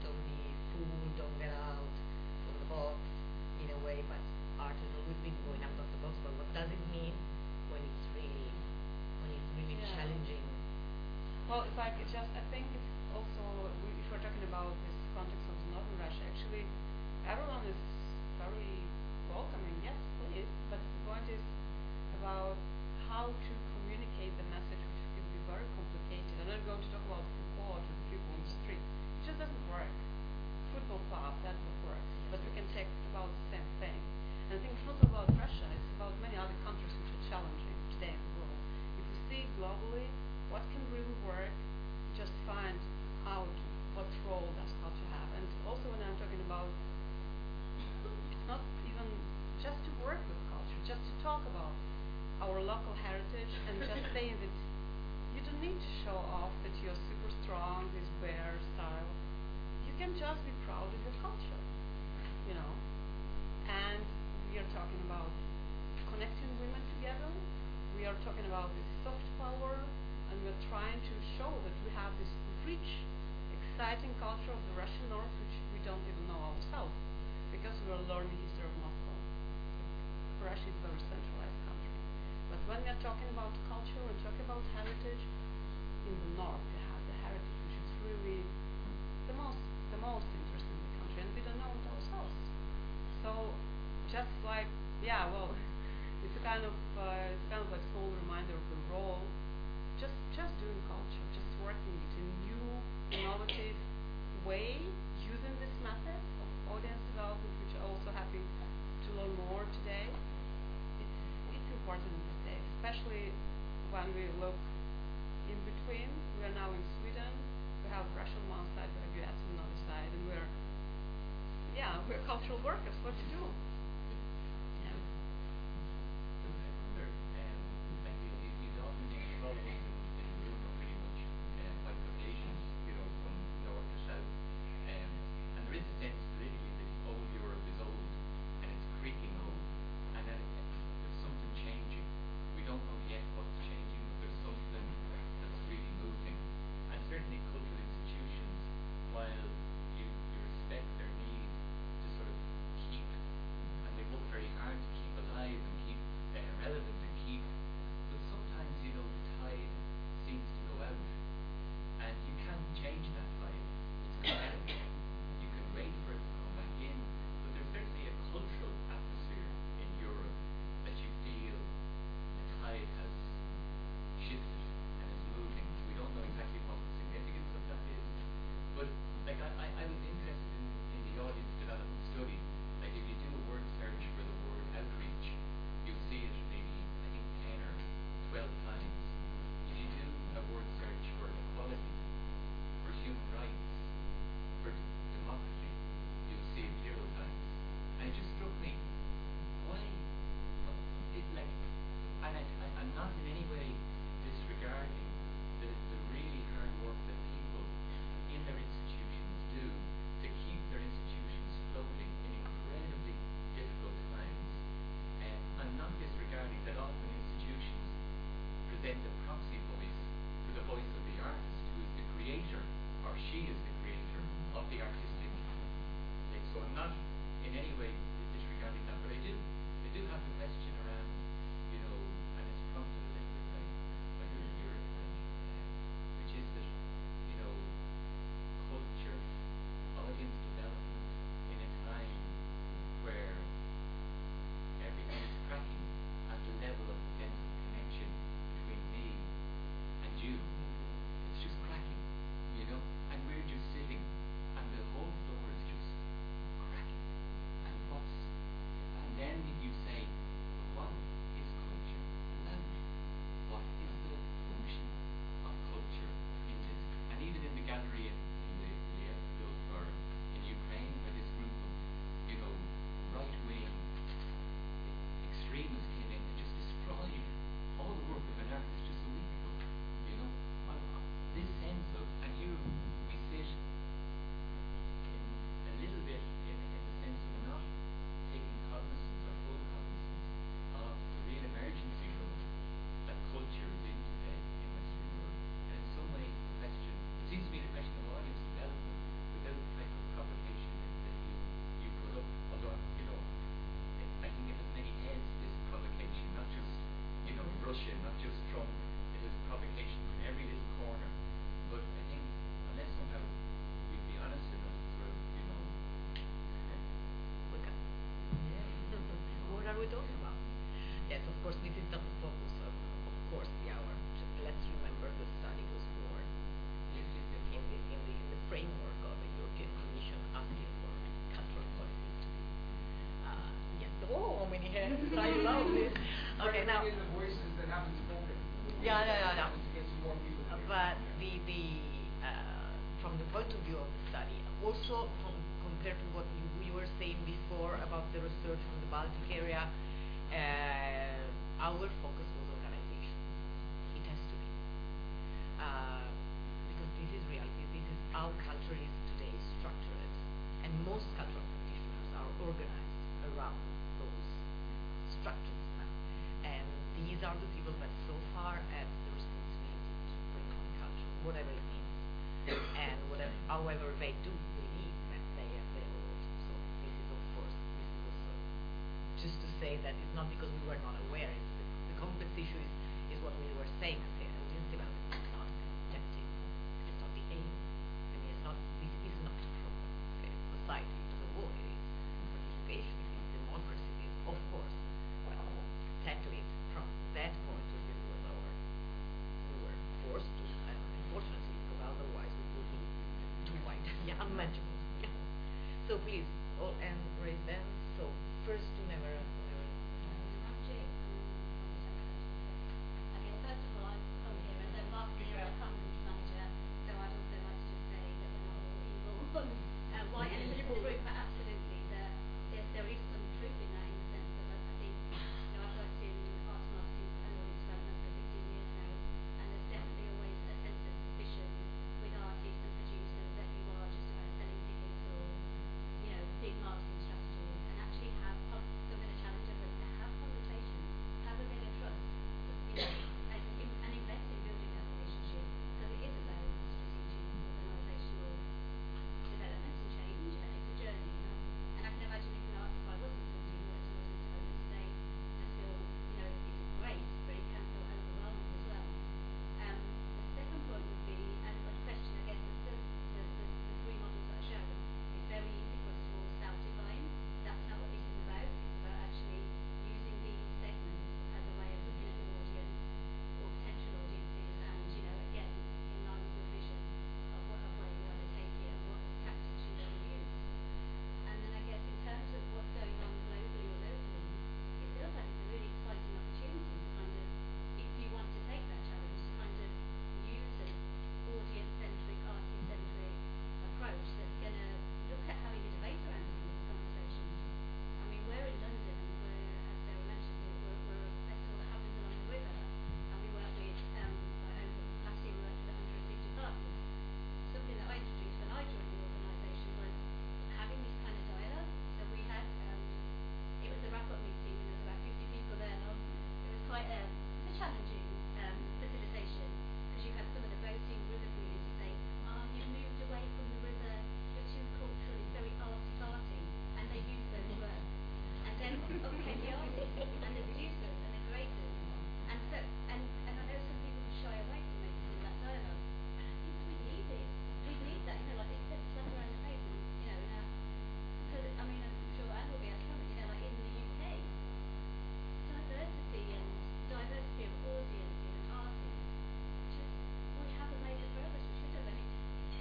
don't be fooled, don't get out from the box in a way, but art has always been going out of the box, but what does it mean when it's really challenging? Well, it's like, I think it's also, if we're talking about this context of northern Russia, actually everyone is very welcoming, yes, please, but the point is about how to communicate the message, which can be very complicated. I'm not going to talk about Foucault to the people on the street. It just doesn't work. Football club, that's what talking about culture and talking about heritage, in the north they have the heritage, which is really the most interesting in the country, and we don't know it ourselves. So, just like, yeah, well, it's a kind of like small reminder of the role, just doing culture, just working it in new, innovative way, using this method of audience development, which I'm also happy to learn more today. It's important in these days, especially when we look in between. We are now in Sweden, we have Russia on one side, we have US on another side, and we're cultural workers. What to do? Yeah. And there is a sense politically that old Europe is old and it's creaking old, and that there's something changing. We don't know yet what's changing, but there's something that's really moving. And certainly cultural institutions, while you respect their need to sort of keep, and they work very hard to keep alive and keep relevant and keep, but sometimes, the tide seems to go out, and you can't change that tide. It's gone out. You can wait for it to come back in, but there's certainly a cultural atmosphere in Europe that you feel the tide has shifted and is moving. We don't know exactly what the significance of that is, but like I was interested in the audience development study. Like if you do a word search for the word outreach, you'll see it maybe I think 10 or 12 times. If you do a word search for equality, for human rights, for democracy, you'll see it 0 times. And it just struck me, why? I'm not in any way disregarding the really hard work that people in their institutions do to keep their institutions floating in incredibly difficult times. I'm not disregarding that often institutions present a proxy voice to the voice of the artist, who is the creator, or she is the creator of the artistic thing. So I'm not in any way disregarding that, but I do have the question around, and it's prompted a little bit by your which is that, culture, audience development in a time where everything is cracking at the level of connection between me and you. It's just cracking, and we're just sitting, and the whole floor is just cracking. And then you say, what is culture about? What is the function of culture in this? And even in the gallery in or in Ukraine, where this group of, right-wing extremists came in and just destroyed all the work of an artist just a week ago. This sense of, and here we sit in a little bit in the sense of not taking cognizance or full cognizance of the real emergency role that culture is in today in Western Europe. And in some ways the question, it seems to me the question of audience development without the type of provocation that you put up, although, I can give as many heads to this provocation, not just, Russia, not just Trump. It is provocation from every little corner. But I think unless somehow we'd be honest enough to sort of, Look at what are we talking about? Yes, of course, this is not the focus of course, the hour. Let's remember the study was born in the framework of the European Commission asking for cultural policies to be. Yes. Oh, how many hands! I love this. Okay, now. Bringing in the voices that haven't spoken. Yeah. To get some more people. But from the point of view of the study, also compared to what we were saying before about the research from the Baltic area, our focus was organization. It has to be. Because this is reality, this is how culture is today structured. And most cultural practitioners are organized around those structures now. And these are the people that so far have the responsibility to bring on culture, whatever it means. And however they do believe that they have their roles. So this is also just to say that it's not because we were not aware, it's the complex issue is what we were saying at the audience development is not an objective. It's not the aim. I mean, it's not. This is not from society to the world. It is participation. It is democracy. It is, of course, well, tackle it from that point of view was we were forced to, unfortunately, because otherwise we would be too wide, unmanageable. Yeah. So please, all and raise them. So first, whoever. I'm Jay. Okay, first of all, I'm from here as a marketing and conference manager, so I'd also like to just say that we're not all evil, white and evil group, but absolutely there is some truth in that, in the sense that I think, I've worked in arts marketing and audience development for 15 years now, and there's definitely always a sense of suspicion with artists and producers that you are just about selling tickets or, big marketing strategies, and actually so I'm going to challenge everyone to have conversations, have a bit of trust, and invest in building that relationship, because it is about strategic organisational development and change, and it's a journey. And I can imagine if I wasn't somebody who worked in audience development today, I feel, it's great, but it can feel overwhelming as well. The second point would be, and a question, I guess, the three models that are shown, it's very easy for us to all self-define. That's not what this is about. It's about actually using these segments as a way of looking at your audience or potential audiences, and, again, in line with your vision of where you want to take it and what tactics you want to use. And then I guess in terms of what's going on globally or locally, it feels like it's a really exciting opportunity to kind of, if you want to take that challenge, to kind of use an audience-centric, artist-centric approach that's going to look at having a debate around some of these conversations. I mean, we're in London, and we're, as Sarah mentioned, we're a festival that happens along the river, and we work with, last year we worked with 150 partners. Something that I introduced when I joined the organisation was having this kind of dialogue. So we had, it was a wrap-up meeting, and there was about 50 people there, and it was quite a challenging facilitation, because you had some of the boating river community say, you've moved away from the river, you're too cultural, it's very arty-farty, and they used those words. And then up came the artists, and the producers, and the creators. And so, and I know some people will shy away from making some of that dialogue. And I think we need it. We need that, like they said, slap around the face, because, I mean, I'm sure Anne will be able to comment, like in the UK, diversity of audiences and artists, just, we haven't made it progress, we should have,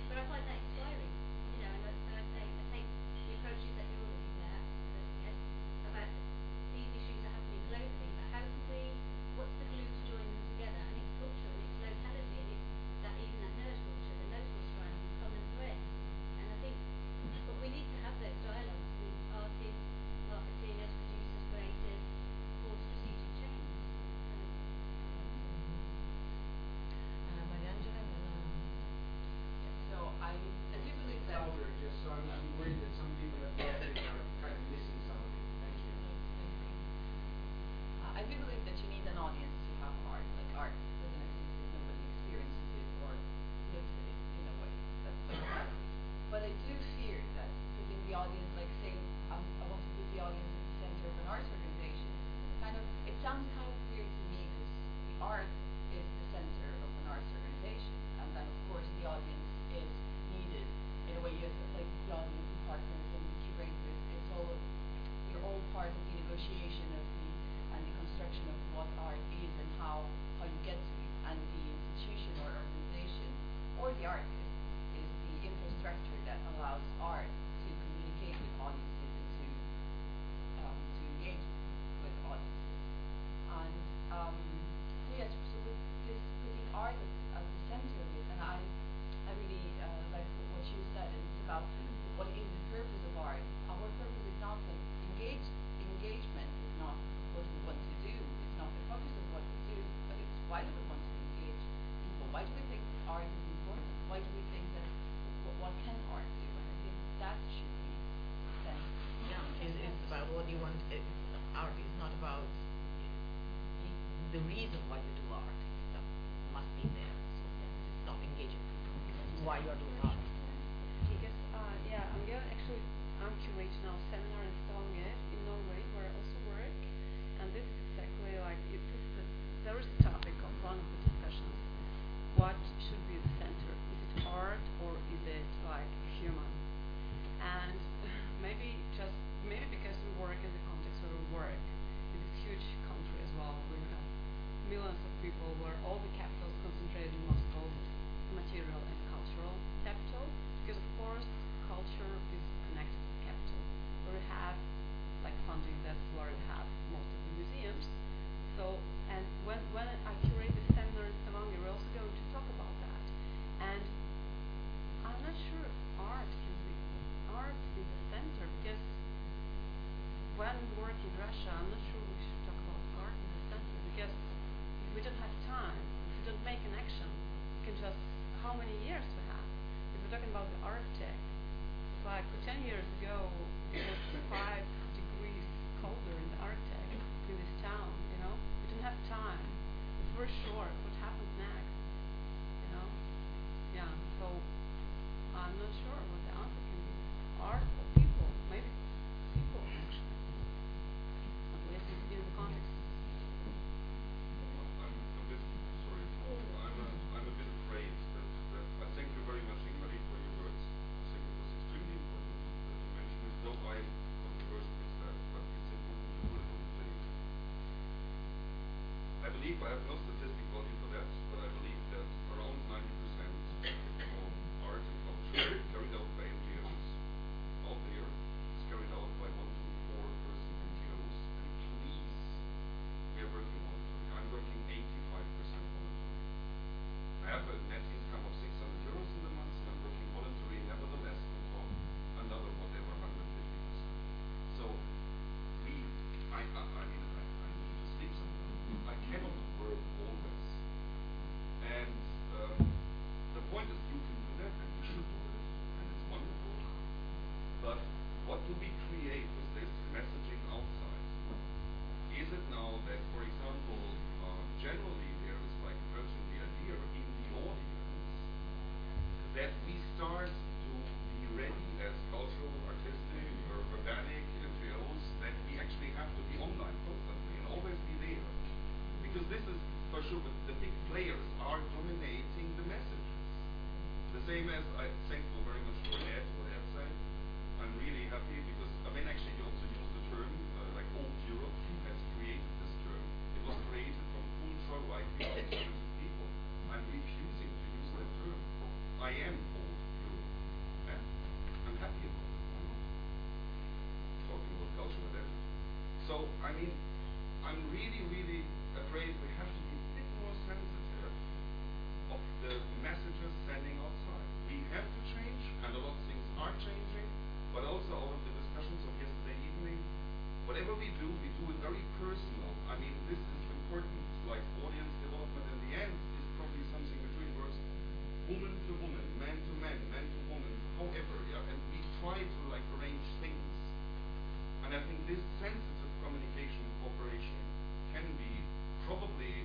but I find that inspiring, and so I take the approaches that you're all looking at, yes, about these issues are happening globally, but how can we, what's the glue to join them together? And it's culture, and it's locality, and it's that, even that nerd culture, the local strand, the common thread. And I think, but we need to have those dialogues with artists, marketeers, producers, creators, for strategic change. Mariangela, So I do believe that. Louder, just so I'm worried that some people at the end are kind of missing something. Thank you. I do believe that you need an audience to have art. Like art doesn't exist if nobody experiences it or lives with it in a way. That's so bad. But I do fear that putting the audience, like say, I want to put the audience at the center of an arts organization. It sounds kind of weird to me because the art is the center of an arts organization, and then of course the audience is needed in a way. You have like the audience and partners and the curators. You're all part of the negotiation of the construction of what art is and how you get to it, and the institution or organization or the artist is the infrastructure that allows art to communicate with audiences and to engage with audiences. And so yes, so with this putting art at the center of it, and I really like what you said, and it's about what is the purpose of art. Our purpose is not like engagement is not what we want to do. It's not the focus of what we do, but it's why do we want to engage people? Why do we think that art is important? Why do we think that what can art do? And I think that should be central. yeah, it's about what you want. Art is not about the reason why you do art. That must be there. So it's not engaging people. It's why you're doing art. Because, I'm curating now a seminar in Stavanger in Norway where I also work, and this is exactly like, this is the Thursday topic of work in Russia, I'm not sure we should talk about art in this sense, because if we don't have time, if we don't make an action, we can just how many years we have. If we're talking about the Arctic, it's like 10 years ago it was 5 degrees colder in the Arctic in this town, you know. We don't have time. It's very short. What happens next? You know? Yeah, so I'm not sure what the answer can be. Art or people? Maybe people, actually. At least in the context. I'm a bit sorry. I'm a bit afraid that I thank you very much, Ingrid, for your words. I think it was extremely important that you mentioned it. Though I'm controversial with that, but it's important to put it on the table. I believe I have no statistic value for that, but I believe that around 90% of art and culture carried out by NGOs out there is carried out by 1 to 4 person NGOs, and please, we are working voluntarily. I'm working 85% voluntarily. I have a net income of 600 euros in the month, and I'm working voluntarily nevertheless on top another whatever 150%. So I mean I need to sleep sometimes. I cannot work always. And the point is you can do that and you should do it, and it's wonderful. But what do we create with this messaging outside? Is it now that, for example, generally there is like emerging the idea in the audience that we start to be ready as cultural, artistic, or organic NGOs, that we actually have to be online constantly and always be there? Because this is for sure, but the big players are dominating the messages. The same as I thank you very much for Ed, what Ed said. I'm really happy because, I mean, actually you also use the term, like old Europe has created this term. It was created from ultra-right-wing conservative people. I'm refusing to use that term. I am old Europe. And I'm happy about it. I'm not talking about cultural identity. So, I mean, I'm really, really afraid we have to be a bit more sensitive of the messages sending outside. We have to change, and a lot of things are changing, but also out of the discussions of yesterday evening, whatever we do it very personal. I mean, this is important, like audience development in the end is probably something between words, woman to woman, man to man, man to woman, however, yeah, and we try to like arrange things. And I think this sensitive communication cooperation can be probably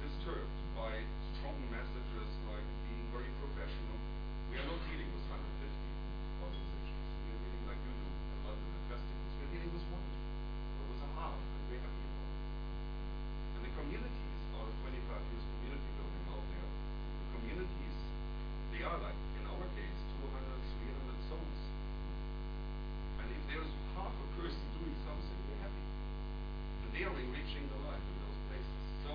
disturbed by strong messages like being very professional. We are not dealing with 150 organizations. We are dealing like you do at London and festivals. We are dealing with one or with a half, and we're happy about it. And the communities, out of 25 years community building out there, the communities, they are like, in our case, 200, 300 souls. And if there is half a person doing something, we're happy. And they are enriching the life in those places. So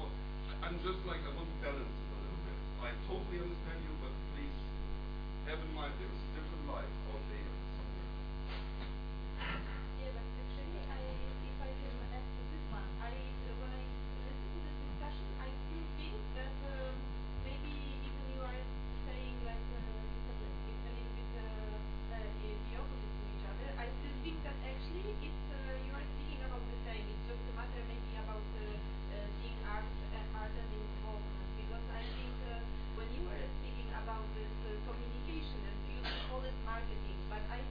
I'm just like, I want to balance it a little bit. I totally understand you, but please have in mind there is a different life out there somewhere. Yeah, but actually, if I can add to this one, when I listen to this discussion, I still think that maybe even you are saying like a little bit the opposite to each other. I still think that actually it's you are speaking about the same. It's just a matter maybe about seeing art and involvement. Because I think when you were speaking about this communication, and you call it marketing, but I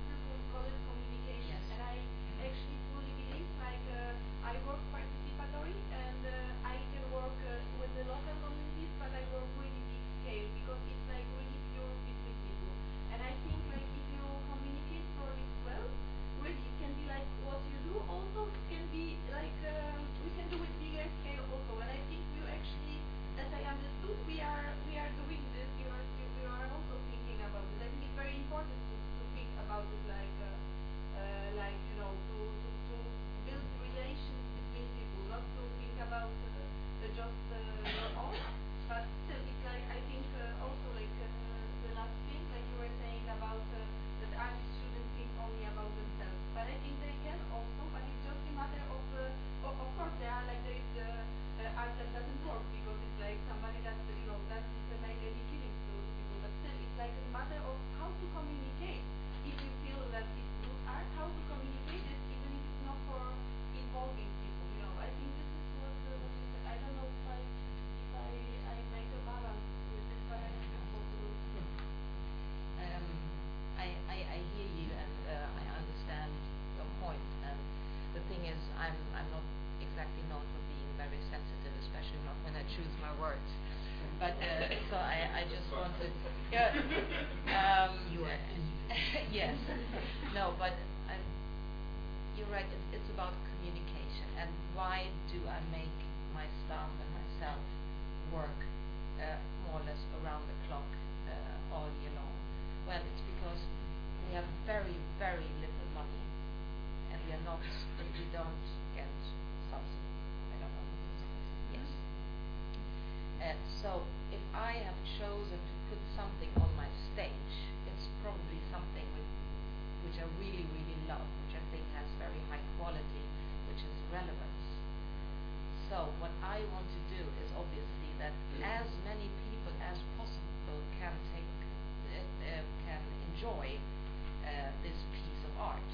right, it's about communication. And why do I make my staff and myself work more or less around the clock all year long? Well, it's because we have very, very little money, and we don't get subsidy. I don't know what this is. Yes. So if I have chosen to put something on my stage, it's probably something which I really, really love, which I think has very high quality, which is relevance. So what I want to do is obviously that as many people as possible can enjoy this piece of art,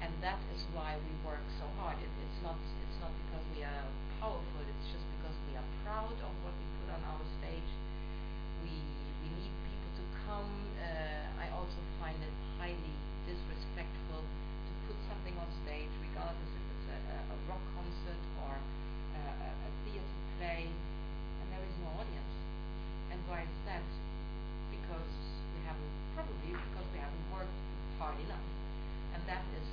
and that is why we work so hard. It's not because we are powerful. It's just because we are proud of what we put on our stage. We need people to come. I also find it highly disrespectful to put something on stage, regardless if it's a rock concert or a theater play, and there is no audience. And why is that? Because we haven't worked hard enough, and that is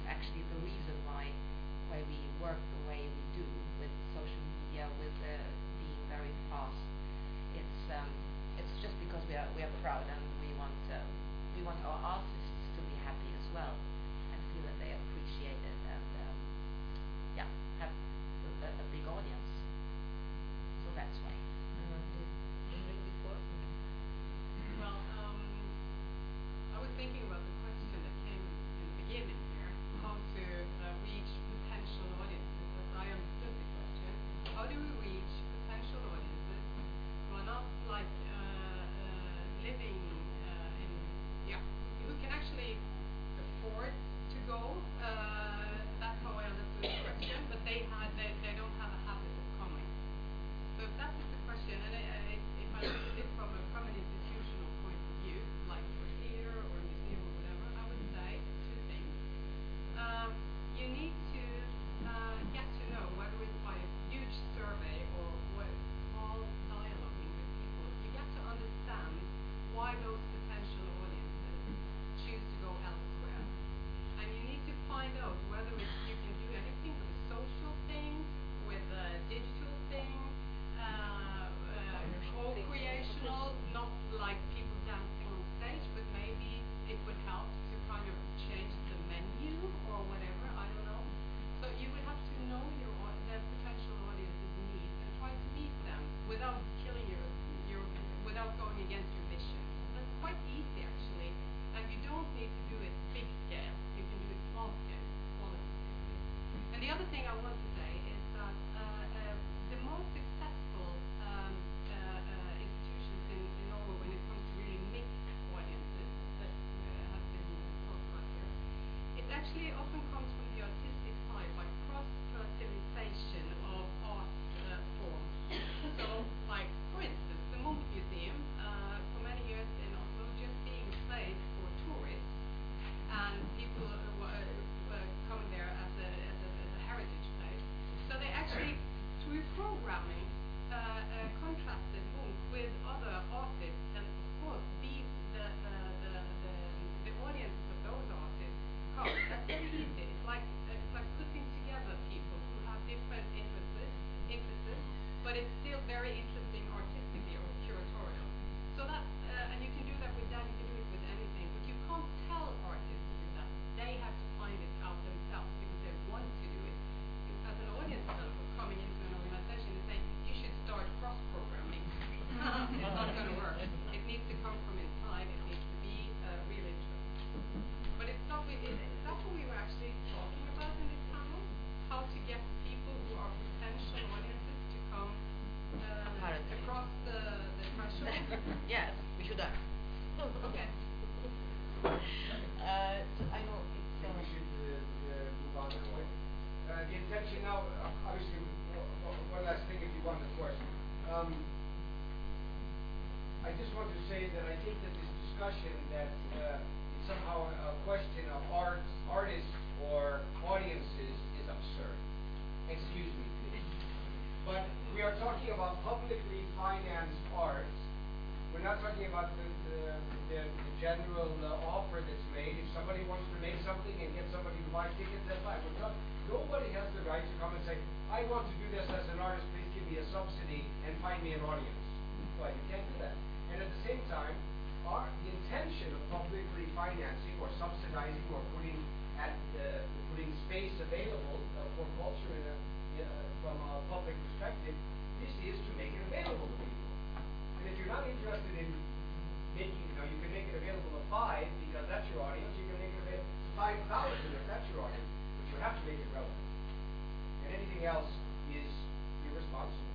actually the reason why we work the way we do with social media, with being very fast. It's just because we are proud, and we want our artists to be happy as well and feel that they appreciate it, and have a big audience. So that's why. Before. Well, I was thinking about the question that came in the beginning here, how to reach potential audiences. As I understood the question, how do we reach potential audiences who are not like living who can actually afford to go? That's how I understood the question, but they don't have a habit of coming. So if that is the question, and if I look at it from an institutional point of view, like for theater or a museum or whatever, I would say two things. You need to get to know, whether it's by a huge survey or small dialoguing with people, you get to understand why those potential audiences choose to go elsewhere. And you need to find out whether you can do anything with a social thing, with a digital thing, co-creational, not like people dancing on stage, but maybe it would help to kind of change the menu or whatever, I don't know. So you would have to know their potential audience's needs and try to meet them without killing without going against your mission. That's quite easy actually, and you don't need to do it big scale. You can do it small scale, qualitatively. And the other thing I want to say is that the most successful institutions in Norway when it comes to really mixed audiences that have been talked about here, it actually often comes from the artistic side by cross-fertilization of art forms. So, like, for instance, the Munch Museum, for many years in Oslo, just being a place for tourists and people coming there as a heritage place. So they actually, through programming, contrasted Munch with other artists, and of course the audiences of those artists come. That's very easy. It's like putting together people who have different interests, but it's still very interesting artistically or curatorial. So that and you can do that with that. You can do it with anything, but you can't tell artists to do that. They have to find it out themselves because they want to do it. As an audience developer coming into an organization and saying you should start cross-programming, it's not going to work. It needs to come from inside. It needs to be real interest. But it's not. That's what we were actually talking about in this panel. How to get people who are potential audiences to come across the threshold. Yes, we should have. Okay. I know it's. I think we should move on to it. The intention now, obviously, one last thing if you want, of course. I just want to say that I think that this discussion that it's somehow a question of artists or audiences is absurd. Excuse me, please. But we are talking about publicly financed art. We're not talking about the general offer that's made. If somebody wants to make something and get somebody to buy tickets, that's fine. But nobody has the right to come and say, I want to do this as an artist, please give me a subsidy and find me an audience. Well, you can't do that. And at the same time, the intention of publicly financing or subsidizing or putting space available for culture from a public perspective, this is to make it available to people. And if you're not interested in making, you can make it available to 5 because that's your audience. You can make it available to 5,000 if that's your audience. But you have to make it relevant. And anything else is irresponsible.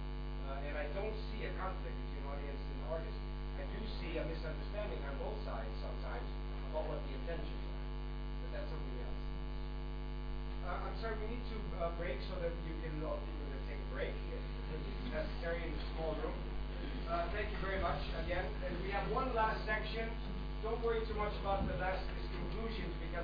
And I don't see a conflict between audience and artist. I do see a misunderstanding on both sides sometimes about what the intentions are. But that's something else. I'm sorry, we need to break so that you can all people can take a break if it's necessary in a small room. Thank you very much again. And we have one last section. Don't worry too much about these conclusions because